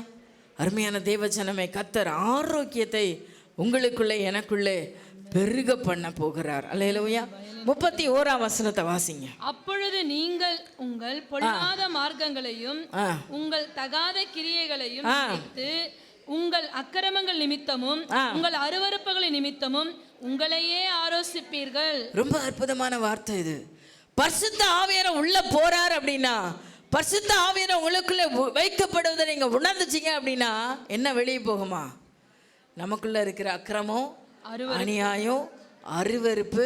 அருமையான தேவஜனமே, கர்த்தர் ஆரோக்கியத்தை உங்களுக்குள்ளே எனக்குள்ளே பெருக பண்ண போகிறார். அல்லேலூயா. 31 வசனத்தை வாசிங்க. அப்பொழுது நீங்கள் உங்கள் பொல்லாத மார்க்கங்களையும் உங்கள் தகாத கிரியைகளையும் நினைத்து, உங்கள் அக்கிரமங்கள் நிமித்தமும் உங்கள் அருவருப்புகளின் நிமித்தமும் உங்களையே ஆலோசிப்பீர்கள். ரொம்ப அற்புதமான வார்த்தை இது. பரிசுத்த ஆவியானவர் உள்ள போறார் அப்படின்னா, பரிசுத்த ஆவியானவர் உங்களுக்குள்ள வைக்கப்படுவதை நீங்க உணர்ந்துச்சீங்க அப்படின்னா என்ன வெளியே போகுமா? நமக்குள்ள இருக்கிற அக்கிரமம், அநியாயம், அருவருப்பு,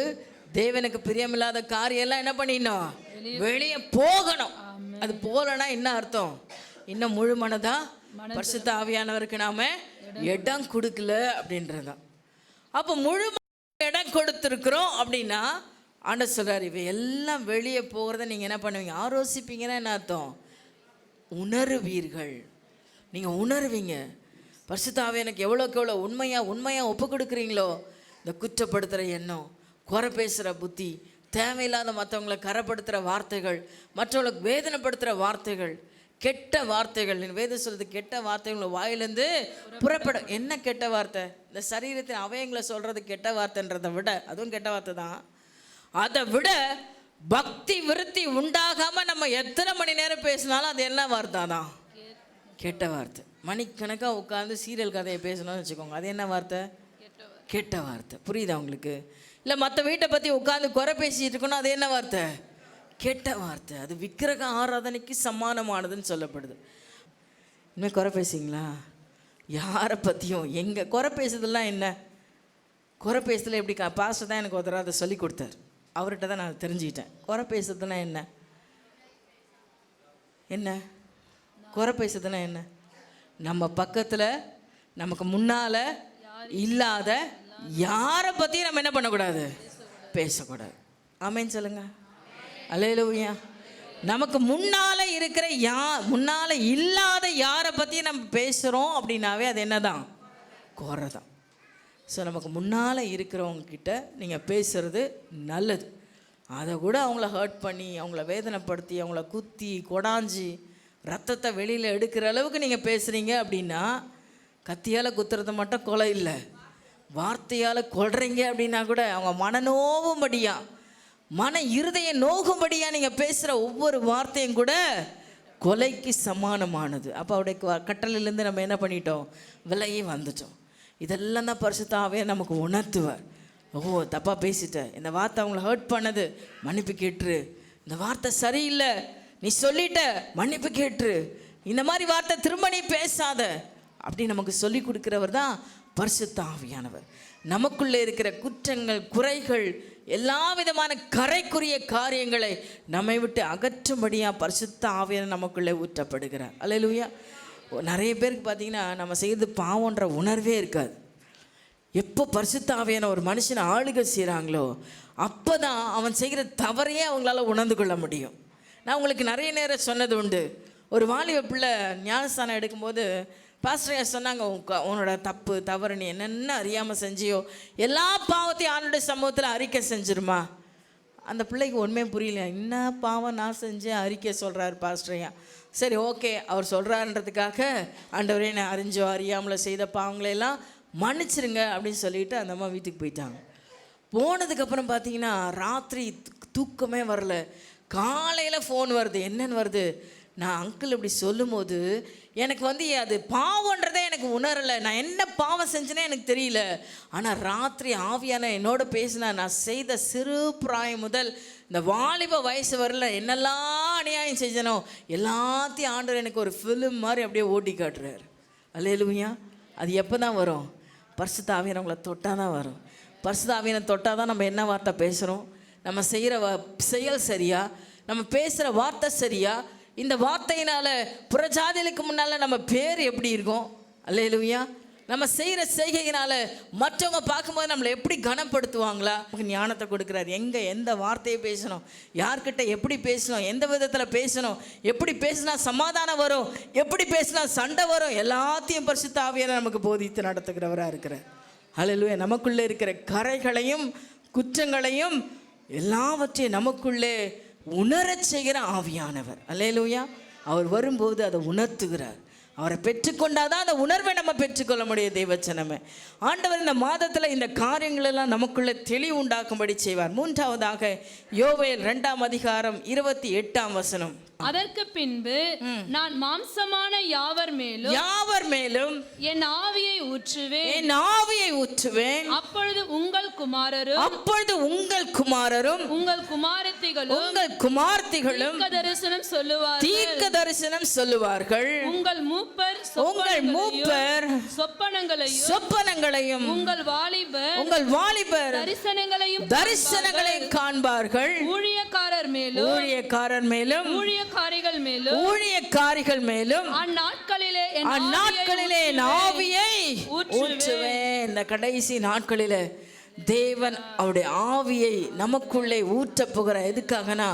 தேவனுக்கு பிரியமில்லாத காரியம் எல்லாம் என்ன பண்ணிடணும்? வெளியே போகணும். அது போகலன்னா என்ன அர்த்தம்? இன்னும் முழு மனதா பரிசுத்த ஆவியானவருக்கு நாம இடம் கொடுக்கல அப்படின்றதான். அப்போ முழு இடம் கொடுத்துருக்குறோம் அப்படின்னா ஆண்டவர் சொல்றாரு, இவை எல்லாம் வெளியே போகிறத நீங்கள் என்ன பண்ணுவீங்க? ஆலோசிப்பீங்கன்னா என்ன அர்த்தம்? உணருவீர்கள். நீங்கள் உணர்வீங்க. பரிசுத்த ஆவியானவருக்கு எவ்வளோக்கு எவ்வளோ உண்மையாக ஒப்பு கொடுக்குறீங்களோ, இந்த குற்றப்படுத்துகிற எண்ணம், குறை பேசுகிற புத்தி, தேவையில்லாத மற்றவங்களை கரைப்படுத்துகிற வார்த்தைகள், மற்றவங்களுக்கு வேதனைப்படுத்துகிற வார்த்தைகள், கெட்ட வார்த்தைகள், வேதம் சொல்றது கெட்ட வார்த்தைகள் வாயிலேருந்து புறப்படும். என்ன கெட்ட வார்த்தை? இந்த சரீரத்தின் அவயங்களை சொல்கிறது கெட்ட வார்த்தைன்றதை விட, அதுவும் கெட்ட வார்த்தை தான், அதை விட பக்தி விருத்தி உண்டாகாமல் நம்ம எத்தனை மணி நேரம் பேசினாலும் அது என்ன வார்த்தை தான்? கெட்ட வார்த்தை. மணிக்கணக்காக உட்காந்து சீரியல் கதையை பேசணும்னு வச்சுக்கோங்க, அது என்ன வார்த்தை? கெட்ட வார்த்தை. புரியுதா உங்களுக்கு? இல்லை மற்ற வீட்டை பற்றி உட்காந்து குறை பேசிட்டு இருக்கணும், அது என்ன வார்த்தை? கெட்ட வார்த்தை. அது விக்கிரக ஆராதனைக்கு சமானமானதுன்னு சொல்லப்படுது. இன்னும் குறை பேசிங்களா? யாரை பற்றியும் எங்கே குறை பேசுறதுலாம் என்ன? குறை பேசுறதுல எப்படி? பாஸ்டர் தான் எனக்கு ஒருத்தர் அதை சொல்லி கொடுத்தார். அவர்கிட்ட தான் நான் தெரிஞ்சுக்கிட்டேன். குறை பேசுறதுனா என்ன? என்ன குறை பேசுறதுனா என்ன? நம்ம பக்கத்தில் நமக்கு முன்னால் இல்லாத யாரை பற்றியும் நம்ம என்ன பண்ணக்கூடாது? பேசக்கூடாது. ஆமேன்னு சொல்லுங்க. அல்லேலூயா. நமக்கு முன்னால் இருக்கிற முன்னால் இல்லாத யாரை பற்றி நம்ம பேசுகிறோம் அப்படின்னாவே அது என்ன தான்? குறை தான். ஸோ நமக்கு முன்னால் இருக்கிறவங்க கிட்ட நீங்கள் பேசுகிறது நல்லது. அதை கூட அவங்கள ஹர்ட் பண்ணி, அவங்கள வேதனைப்படுத்தி, அவங்கள குத்தி கொடாஞ்சி ரத்தத்தை வெளியில் எடுக்கிற அளவுக்கு நீங்கள் பேசுகிறீங்க அப்படின்னா, கத்தியால் குத்துறது மட்டும் கொலை இல்லை, வார்த்தையால் கொல்றீங்க அப்படின்னா கூட அவங்க மனநோவும்படியாக, மன இருதய நோகும்படியாக நீங்கள் பேசுகிற ஒவ்வொரு வார்த்தையும் கூட கொலைக்கு சமானமானது. அப்போ அவருடைய கட்டளையிலேருந்து நம்ம என்ன பண்ணிட்டோம்? விலகி வந்துட்டோம். இதெல்லாம் தான் பரிசுத்த ஆவியானவர் நமக்கு உணர்த்துவார். ஓ, தப்பாக பேசிட்டேன், இந்த வார்த்தை அவங்கள ஹர்ட் பண்ணது, மன்னிப்பு கேட்டுரு. இந்த வார்த்தை சரியில்லை, நீ சொல்லிட்ட, மன்னிப்பு கேட்டுரு. இந்த மாதிரி வார்த்தை திரும்ப நீ பேசாத அப்படி நமக்கு சொல்லி கொடுக்குறவர் தான் பரிசுத்த ஆவியானவர். நமக்குள்ளே இருக்கிற குற்றங்கள், குறைகள், எல்லா விதமான கரைக்குரிய காரியங்களை நம்மை விட்டு அகற்றும்படியாக பரிசுத்த ஆவியானவர் நமக்குள்ளே ஊற்றப்படுகிறார். அல்லேலூயா. நிறைய பேருக்கு பார்த்தீங்கன்னா நம்ம செய்கிறது பாவன்ற உணர்வே இருக்காது. எப்போ பரிசுத்த ஆவியானவர் ஒரு மனுஷனை ஆளுகை செய்கிறாங்களோ அப்போ தான் அவன் செய்கிற தவறையே அவங்களால உணர்ந்து கொள்ள முடியும். நான் உங்களுக்கு நிறைய நேரம் சொன்னது உண்டு. ஒரு வாலிப பிள்ளை ஞானஸ்தானம் எடுக்கும்போது பாஸ்டரையா சொன்னாங்க, உன்னோட தப்பு தவறு நீ என்னென்ன அறியாமல் செஞ்சியோ எல்லா பாவத்தையும் ஆளுடைய சமூகத்தில் அறிக்கை செஞ்சிருமா. அந்த பிள்ளைக்கு உண்மையும் புரியல. என்ன பாவம் நான் செஞ்சேன் அறிக்கை சொல்கிறார் பாஸ்டரையா. சரி, ஓகே, அவர் சொல்கிறாருன்றதுக்காக ஆண்டவரே நான் அறிஞ்சோ அறியாமல் செய்த பாவங்களையெல்லாம் மன்னிச்சிருங்க அப்படின்னு சொல்லிட்டு அந்த அம்மா வீட்டுக்கு போயிட்டாங்க. போனதுக்கப்புறம் பார்த்தீங்கன்னா ராத்திரி தூக்கமே வரல. காலையில் ஃபோன் வருது. என்னன்னு வருது? நான் அங்கிள் இப்படி சொல்லும் போது எனக்கு அது பாவன்றதே எனக்கு உணரலை, நான் என்ன பாவம் செஞ்சேனே எனக்கு தெரியல. ஆனால் ராத்திரி ஆவியான என்னோட பேசினா நான் செய்த சிறு பிராயம் முதல் இந்த வாலிப வயசு வரல என்னெல்லாம் அநியாயம் செஞ்சனோ எல்லாத்தையும் ஆண்டவர் எனக்கு ஒரு ஃபிலிம் மாதிரி அப்படியே ஓட்டி காட்டுறாரு. அல்லேலூயா. அது எப்போ தான் வரும்? பரிசுத்த ஆவியானவங்களை தொட்டால் தான் வரும். பரிசுத்த ஆவியானவரை தொட்டால் தான் நம்ம என்ன வார்த்தை பேசுகிறோம், நம்ம செய்கிற செயல் சரியா, நம்ம பேசுகிற வார்த்தை சரியா, இந்த வார்த்தையினால் புறஜாதிகளுக்கு முன்னால் நம்ம பேர் எப்படி இருக்கும். அல்லேலூயா. நம்ம செய்கிற செய்கையினால் மற்றவங்க பார்க்கும்போது நம்மளை எப்படி கனப்படுத்துவாங்களா. ஞானத்தை கொடுக்குறாரு. எங்கே எந்த வார்த்தையை பேசணும், யார்கிட்ட எப்படி பேசணும், எந்த விதத்தில் பேசணும், எப்படி பேசினா சமாதானம் வரும், எப்படி பேசினா சண்டை வரும், எல்லாத்தையும் பரிசுத்த ஆவியானவர் நமக்கு போதித்து நடத்துகிறவராக இருக்கிறார். அல்லேலூயா. நமக்குள்ளே இருக்கிற கரைகளையும் குற்றங்களையும் எல்லாவற்றையும் நமக்குள்ளே உணரச் செய்கிற ஆவியானவர். அல்லேலூயா. அவர் வரும்போது அதை உணர்த்துகிறார். அவரை பெற்றுக்கொண்டாதான் அந்த உணர்வை நம்ம பெற்றுக்கொள்ள முடியும். தெய்வச்சனமே, ஆண்டவர் இந்த மாதத்தில் இந்த காரியங்களெல்லாம் நமக்குள்ளே தெளிவு உண்டாக்கும்படி செய்வார். மூன்றாவதாக யோவேல் 2:28 அதற்கு பின்பு நான் மாம்சமான யாவர் மேலும் என் ஆவியை ஊற்றுவேன். அப்பொழுது உங்கள் குமாரரும் உங்கள் குமாரத்திகளும் தீர்க்க தரிசனம் சொல்லுவார்கள். உங்கள் மூப்பர் சொப்பனங்களையும் உங்கள் வாலிபர் தரிசனங்களையும் காண்பார்கள். ஊழியக்காரர் மேலும் ஊழியக்காரிகள் மேலும் அந்நாட்களிலே என் ஆவியை ஊற்றுவேன். இந்த கடைசி நாட்களிலே தேவன் அவருடைய ஆவியை நமக்குள்ளே ஊற்றப் போகிற. எதுக்காகனா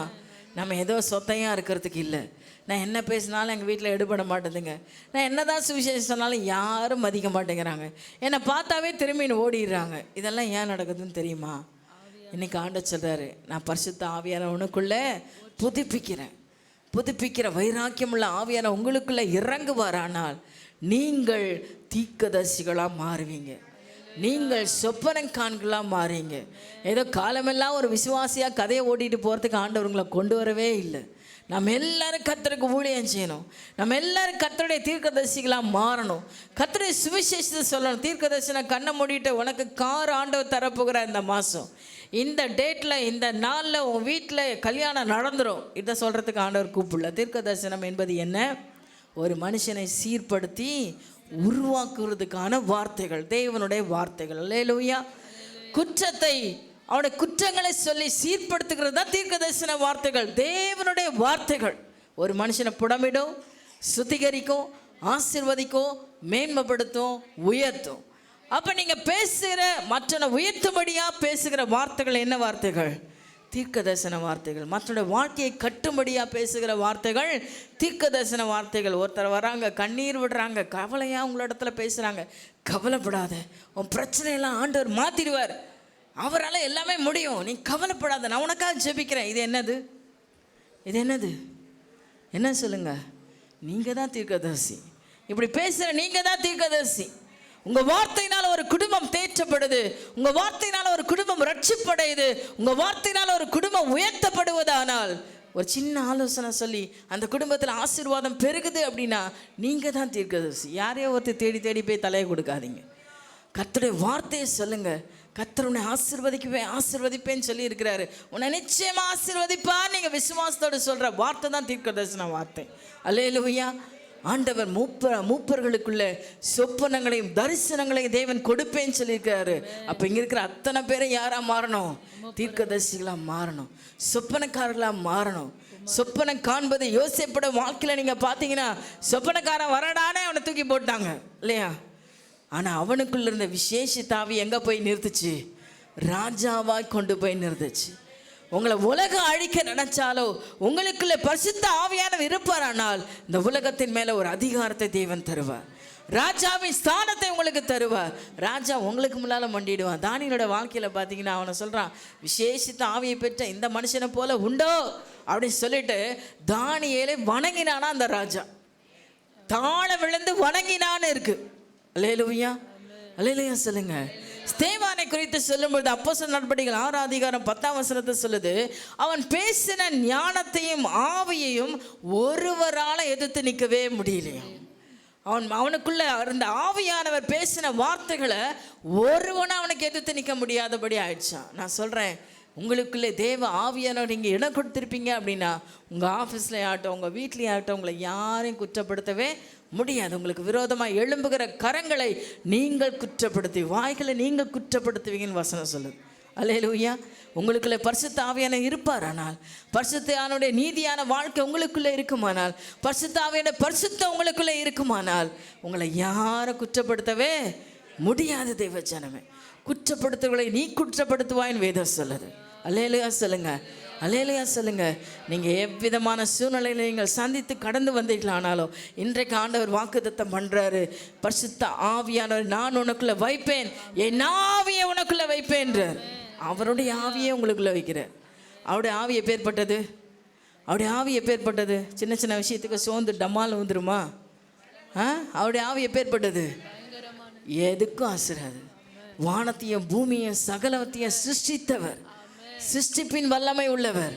நம்ம ஏதோ சொத்தையாக இருக்கிறதுக்கு இல்லை. நான் என்ன பேசினாலும் எங்கள் வீட்டில் எடுபட மாட்டேதுங்க. நான் என்ன தான் சுவிசேஷம் சொன்னாலும் யாரும் மதிக்க மாட்டேங்கிறாங்க. என்னை பார்த்தாவே திரும்பின்னு ஓடிடுறாங்க. இதெல்லாம் ஏன் நடக்குதுன்னு தெரியுமா? இன்னைக்கு ஆண்டவர் சொல்கிறாரு, நான் பரிசுத்த ஆவியானவனுக்குள்ளே புதுப்பிக்கிற வைராக்கியமுள்ள ஆவியான உங்களுக்குள்ளே இறங்குவாரானால் நீங்கள் தீர்க்கதரிசிகளாக மாறுவீங்க. நீங்கள் சொப்பனங்கான்களாக மாறுவீங்க. ஏதோ காலமெல்லாம் ஒரு விசுவாசியாக கதையை ஓட்டிகிட்டு போகிறதுக்கு ஆண்டவர் உங்களை கொண்டு வரவே இல்லை. நம்ம எல்லாரும் கர்த்தருக்கு ஊழியம் செய்யணும். நம்ம எல்லாரும் கர்த்தருடைய தீர்க்கதரிசிகளாக மாறணும். கர்த்தருடைய சுவிசேஷத்தை சொல்லணும். தீர்க்கதரிசனை கண்ணை மூடிட்டு உனக்கு ஆண்டவர் தரப்போகிற இந்த மாதம் இந்த டேட்டில் இந்த நாளில் உன் வீட்டில் கல்யாணம் நடந்துடும். இதை சொல்கிறதுக்கு ஆண்டவர் கூப்பிடல. தீர்க்க தரிசனம் என்பது என்ன? ஒரு மனுஷனை சீர்படுத்தி உருவாக்குறதுக்கான வார்த்தைகள், தேவனுடைய வார்த்தைகள். அல்லேலூயா. குற்றத்தை அவனுடைய குற்றங்களை சொல்லி சீர்படுத்துகிறது தான் தீர்க்க தரிசன வார்த்தைகள், தேவனுடைய வார்த்தைகள். ஒரு மனுஷனை புடமிடும், சுத்திகரிக்கும், ஆசீர்வதிக்கும், மேன்மைப்படுத்தும், உயர்த்தும். அப்போ நீங்கள் பேசுகிற மற்றவனை உயர்த்தும்படியாக பேசுகிற வார்த்தைகள் என்ன வார்த்தைகள்? தீர்க்க தரிசன வார்த்தைகள். மற்றவருடைய வாழ்க்கையை கட்டும்படியாக பேசுகிற வார்த்தைகள் தீர்க்க தரிசன வார்த்தைகள். ஒருத்தர் வராங்க, கண்ணீர் விடுறாங்க, கவலையாக உங்கள இடத்துல பேசுகிறாங்க. கவலைப்படாத, உன் பிரச்சனையெல்லாம் ஆண்டவர் மாற்றிடுவார், அவரால் எல்லாமே முடியும், நீ கவலைப்படாத, நான் உனக்காக ஜெபிக்கிறேன். இது என்னது? இது என்னது? என்ன சொல்லுங்க? நீங்கள் தான் தீர்க்கதரிசி. இப்படி பேசுகிற நீங்கள் தான் தீர்க்கதரிசி. உங்கள் வார்த்தையினால் ஒரு குடும்பம் தேற்றப்படுது, உங்கள் வார்த்தையினால் ஒரு குடும்பம் ரட்சிப்படையுது, உங்கள் வார்த்தையினால் ஒரு குடும்பம் உயர்த்தப்படுவதானால், ஒரு சின்ன ஆலோசனை சொல்லி அந்த குடும்பத்தில் ஆசீர்வாதம் பெருகுது அப்படின்னா நீங்கள் தான் தீர்க்கதரிசி. யாரையோ ஒருத்தர் தேடி தேடி போய் தலையை கொடுக்காதீங்க. கர்த்தருடைய வார்த்தையை சொல்லுங்க. கர்த்தர் உன்னை ஆசீர்வதிப்பேன்னு சொல்லி இருக்கிறாரு. உன்னை நிச்சயமா ஆசீர்வதிப்பார். நீங்க விசுவாசத்தோடு சொல்ற வார்த்தை தான் தீர்க்கதரிசன வார்த்தை. அல்லேலூயா. ஆண்டவர் மூப்பர்களுக்குள்ள சொப்பனங்களையும் தரிசனங்களையும் தேவன் கொடுப்பேன்னு சொல்லியிருக்காரு. அப்ப இங்க இருக்கிற அத்தனை பேரை யாரா மாறணும்? தீர்க்கதரிசிகளா மாறணும், சொப்பனக்காரர்களா மாறணும். சொப்பனம் காண்பது யோசேப்போட வாழ்க்கையில நீங்க பாத்தீங்கன்னா, சொப்பனக்காரன் வரடானே அவனை தூக்கி போட்டாங்க இல்லையா? ஆனால் அவனுக்குள்ள இருந்த விசேஷ தாவி எங்கே போய் நிறுத்துச்சு? ராஜாவாய் கொண்டு போய் நிறுத்துச்சு. உங்களை உலகம் அழிக்க நினைச்சாலோ உங்களுக்குள்ள பரிசுத்த ஆவியானவர் இருப்பாரானால் இந்த உலகத்தின் மேலே ஒரு அதிகாரத்தை தேவன் தருவார். ராஜாவின் ஸ்தானத்தை உங்களுக்கு தருவார். ராஜா உங்களுக்கு முன்னால் மண்டிடுவான். தானியலோட வாழ்க்கையில் பார்த்தீங்கன்னா அவனை சொல்கிறான், விசேஷித்த ஆவியை பெற்ற இந்த மனுஷனை போல உண்டோ அப்படின்னு சொல்லிட்டு தானியேலை வணங்கினானா அந்த ராஜா. தாழ விழுந்து வணங்கினான்னு இருக்கு. அல்லேலூயா, அல்லேலூயா சொல்லுங்க. ஸ்தேவானை குறித்து சொல்லும்போது அப்போஸ்தலர் நடபடிகள் 6:10 சொல்லுது, அவன் பேசின ஞானத்தையும் ஆவியையும் ஒருவரால் எதிர்த்து நிற்கவே முடியலையா. அவனுக்குள்ள இருந்த ஆவியானவர் பேசின வார்த்தைகளை ஒருவனை அவனுக்கு எதிர்த்து நிற்க முடியாதபடி ஆயிடுச்சான். நான் சொல்கிறேன், உங்களுக்குள்ளே தேவ ஆவியானவர் நீங்கள் இடம் கொடுத்துருப்பீங்க அப்படின்னா உங்கள் ஆஃபீஸில் ஆகட்டும், உங்கள் வீட்லேயும் ஆகட்டும், உங்களை யாரையும் குற்றப்படுத்தவே முடியாது. உங்களுக்கு விரோதமாக எழும்புகிற கரங்களை நீங்கள் குற்றப்படுத்தி, வாய்களை நீங்கள் குற்றப்படுத்துவீங்கன்னு வசனம் சொல்லுது. அல்லேலூயா. உங்களுக்குள்ளே பரிசுத்த ஆவியானவர் இருப்பார். ஆனால் பரிசுத்த ஆவியானுடைய நீதியான வாழ்க்கை உங்களுக்குள்ளே இருக்குமானால், பரிசுத்த ஆவியானுடைய பரிசுத்தம் உங்களுக்குள்ளே இருக்குமானால் உங்களை யாரை குற்றப்படுத்தவே முடியாது. தெய்வ ஜனமே, குற்றப்படுத்துவர்களை நீ குற்றப்படுத்துவாயின்னு வேதம் சொல்லுது. அல்லேலூயா சொல்லுங்க, அல்லேலூயா சொல்லுங்க. நீங்கள் எவ்விதமான சூழ்நிலையில் நீங்கள் சந்தித்து கடந்து வந்தீங்களானாலும் இன்றைக்கு ஆண்டவர் வாக்குத்தத்தம் பண்ணுறாரு, பரிசுத்த ஆவியானவர் நான் உனக்குள்ளே வைப்பேன், என் ஆவியை உனக்குள்ளே வைப்பேன்றார். அவருடைய ஆவியை உங்களுக்குள்ளே வைக்கிறார். அவருடைய ஆவி எப்பேற்பட்டது? அவருடைய ஆவி எப்பேற்பட்டது? சின்ன சின்ன விஷயத்துக்கு சோர்ந்து டம்மால் வந்துருமா? அவருடைய ஆவி எப்பேற்பட்டது? எதுக்கும் ஆசிராது. வானத்தையும் பூமியையும் சகலவத்தையும் சிருஷ்டித்தவர், சிருஷ்டிப்பின் வல்லமை உள்ளவர்,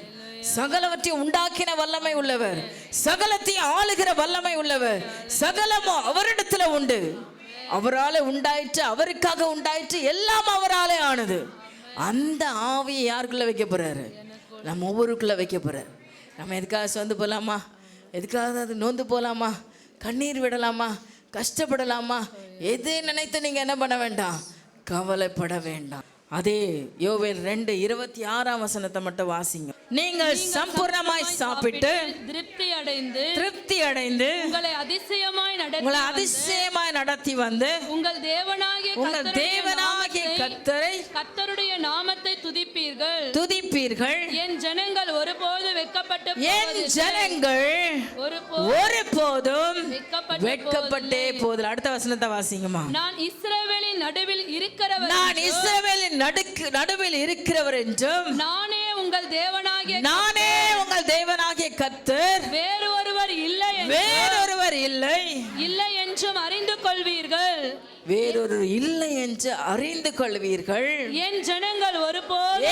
சகலவற்றையும் உண்டாக்கின வல்லமை உள்ளவர், சகலத்தையும் ஆளுகிற வல்லமை உள்ளவர். சகலமும் அவரிடத்துல உண்டு. அவரால் உண்டாயிற்று, அவருக்காக உண்டாயிற்று, எல்லாம் அவராலே ஆனது. அந்த ஆவியை யாருக்குள்ள வைக்க போறாரு? நம்ம ஒவ்வொருக்குள்ள வைக்க போறாரு. நம்ம எதுக்காக சோர்ந்து போகலாமா? எதுக்காக அது நோந்து போகலாமா? கண்ணீர் விடலாமா? கஷ்டப்படலாமா? எது நினைத்து நீங்க என்ன பண்ண வேண்டாம், கவலைப்பட வேண்டாம். அதே யோவேல் 2:26 மட்டும் வாசிங்க. நீங்கள் சம்பூர்ணமாய் சாப்பிட்டு திருப்தி அடைந்து உங்களை அதிசயமாய் நடத்தி வந்து உங்கள் தேவனாகிய கர்த்தருடைய நாமத்தை துதிப்பீர்கள். என் ஜனங்கள் ஒருபோதும் வெட்கப்பட்டே போதில். அடுத்த வசனத்தை வாசிங்கம்மா. நான் இஸ்ரவேலின் நடுவில் இருக்கிறவர் என்றும் நானே உங்கள் தேவனாகிய கர்த்தர், வேறு ஒருவர் இல்லை என்றும் அறிந்து கொள்வீர்கள். வேறொரு இல்லை என்று அறிந்து கொள்வீர்கள். என் ஜனங்கள் ஒருபோது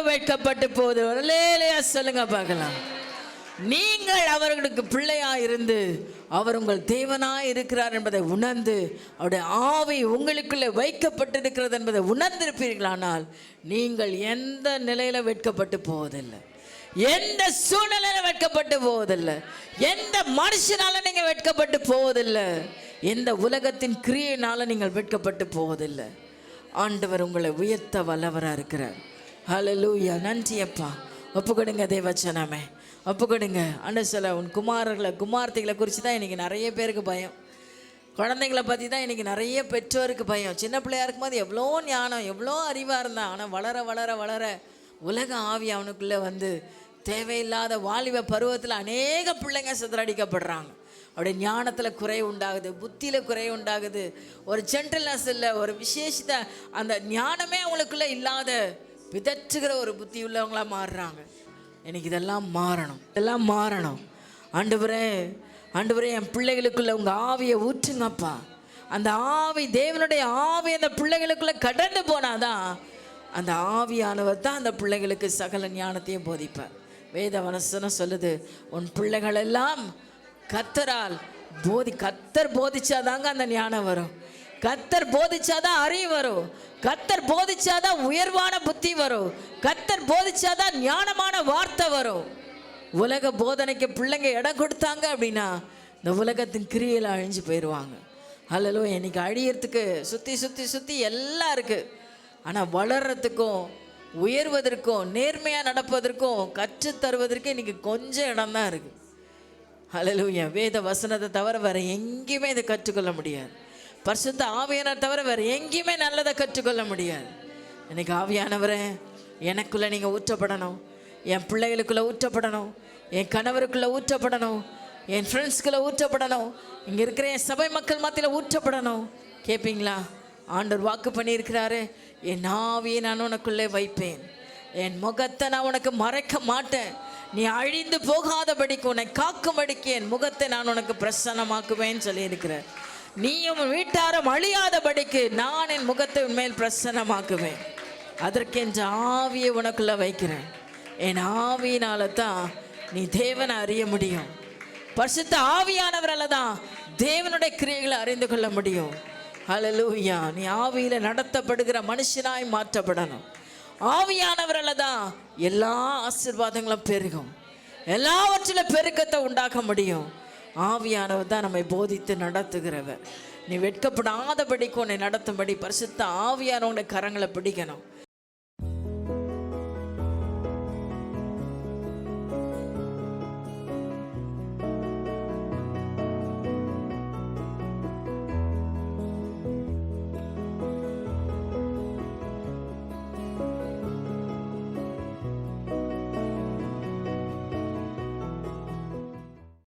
வெட்கப்பட்டு போது. சொல்லுங்க பார்க்கலாம். நீங்கள் அவர்களுக்கு பிள்ளையாய் இருந்து அவர் உங்கள் தேவனாய் இருக்கிறார் என்பதை உணர்ந்து அவருடைய ஆவி உங்களுக்குள்ளே வைக்கப்பட்டிருக்கிறது என்பதை உணர்ந்திருப்பீர்களானால் நீங்கள் எந்த நிலையில வெட்கப்பட்டு போவதில்லை, எந்த சூழ்நிலையில வெட்கப்பட்டு போவதில்லை, எந்த மனுஷனால நீங்க வெட்கப்பட்டு போவதில்லை, எந்த உலகத்தின் கிரியையினால நீங்கள் வெட்கப்பட்டு போவதில்லை. ஆண்டவர் உங்களை உயர்த்த வல்லவராக இருக்கிறார். ஹல்லேலூயா. நன்றி அப்பா. ஒப்புக்கொடுங்க தேவச்சனமே, ஒப்புக்கொடுங்க. ஆண்டவர் சொல்ல, உன் குமாரர்களை குமார்த்திகளை குறித்து தான் இன்றைக்கி நிறைய பேருக்கு பயம். குழந்தைங்களை பற்றி தான் இன்றைக்கி நிறைய பெற்றோருக்கு பயம். சின்ன பிள்ளையா இருக்கும்போது எவ்வளோ ஞானம், எவ்வளோ அறிவாக இருந்தான். ஆனால் வளர வளர வளர உலக ஆவி அவனுக்குள்ளே வந்து தேவையில்லாத வாலிப பருவத்தில் அநேக பிள்ளைங்க சிதறடிக்கப்படுறாங்க. அவருடைய ஞானத்தில் குறை உண்டாகுது, புத்தியில் குறை உண்டாகுது, ஒரு ஜென்டல்னஸ் இல்லை, ஒரு விசேஷத்தை அந்த ஞானமே அவங்களுக்குள்ளே இல்லாத பிதற்றுகிற ஒரு புத்தி உள்ளவங்களாக மாறுறாங்க. எனக்கு இதெல்லாம் மாறணும், இதெல்லாம் மாறணும். ஆண்டவரே ஆண்டவரே, என் பிள்ளைகளுக்குள்ள உங்கள் ஆவியை ஊற்றுங்கப்பா. அந்த ஆவி, தேவனுடைய ஆவி அந்த பிள்ளைகளுக்குள்ளே கடந்து போனாதான் அந்த ஆவியானவர் தான் அந்த பிள்ளைகளுக்கு சகல ஞானத்தையும் போதிப்பார். வேத வசனம் சொல்லுது, உன் பிள்ளைகள் எல்லாம் கர்த்தரால் கர்த்தர் போதிச்சாதாங்க அந்த ஞானம் வரும். கர்த்தர் போதிச்சாதான் அறிவு வரும். கர்த்தர் போதிச்சாதான் உயர்வான புத்தி வரும். கர்த்தர் போதிச்சாதான் ஞானமான வார்த்தை வரும். உலக போதனைக்கு பிள்ளைங்க இடம் கொடுத்தாங்க அப்படின்னா இந்த உலகத்தின் கிரியையில் அழிஞ்சு போயிடுவாங்க. அல்லேலூயா. இன்னைக்கு அழியறதுக்கு சுற்றி சுற்றி சுற்றி எல்லாம் இருக்குது. ஆனால் வளர்கிறதுக்கும் உயர்வதற்கும் நேர்மையாக நடப்பதற்கும் கற்றுத்தருவதற்கு இன்றைக்கி கொஞ்சம் இடம்தான் இருக்குது. அல்லேலூயா. வேத வசனத்தை தவிர வேறு எங்கேயுமே இதை கற்றுக்கொள்ள முடியாது. பரிசுத்த ஆவியானவரை தவிர வேறு எங்கேயுமே நல்லதை கற்றுக்கொள்ள முடியாது. இன்னைக்கு ஆவியானவரே எனக்குள்ளே நீங்கள் ஊற்றப்படணும், என் பிள்ளைகளுக்குள்ளே ஊற்றப்படணும், என் கணவருக்குள்ளே ஊற்றப்படணும், என் ஃப்ரெண்ட்ஸ்குள்ளே ஊற்றப்படணும், இங்கே இருக்கிற என் சபை மக்கள் மத்தியில் ஊற்றப்படணும். கேட்பீங்களா? ஆண்டவர் வாக்கு பண்ணியிருக்கிறாரு, என் ஆவியை நான் உனக்குள்ளே வைப்பேன், என் முகத்தை நான் உனக்கு மறைக்க மாட்டேன், நீ அழிந்து போகாதபடிக்கு உன்னை காக்கும்படிக்கு என் முகத்தை நான் உனக்கு பிரசன்னமாக்குவேன்னு சொல்லியிருக்கிறேன். நீயும் வீட்டாரும் அழியாதபடிக்கு நான் என் முகத்தை உன்மேல் பிரசன்னமாக்குவேன். அதற்கென்ற ஆவியை உனக்குள்ளே வைக்கிறேன். என் ஆவியினால தான் நீ தேவனை அறிய முடியும். பரிசுத்த ஆவியானவரால் தான் தேவனுடைய கிரியைகளை அறிந்து கொள்ள முடியும். ஹல்லேலூயா. நீ ஆவியில் நடத்தப்படுகிற மனுஷனாய் மாற்றப்படணும். ஆவியானவரால் தான் எல்லா ஆசீர்வாதங்களும் பெருகும், எல்லாவற்றிலும் பெருக்கத்தை உண்டாக்க முடியும். ஆவியானவர் தான் நம்மை போதித்து நடத்துகிறவர். நீ வெட்கப்படாதபடிக்கு உன்னை நடத்தும்படி பரிசுத்த ஆவியானவருடைய கரங்களை பிடிக்கணும்.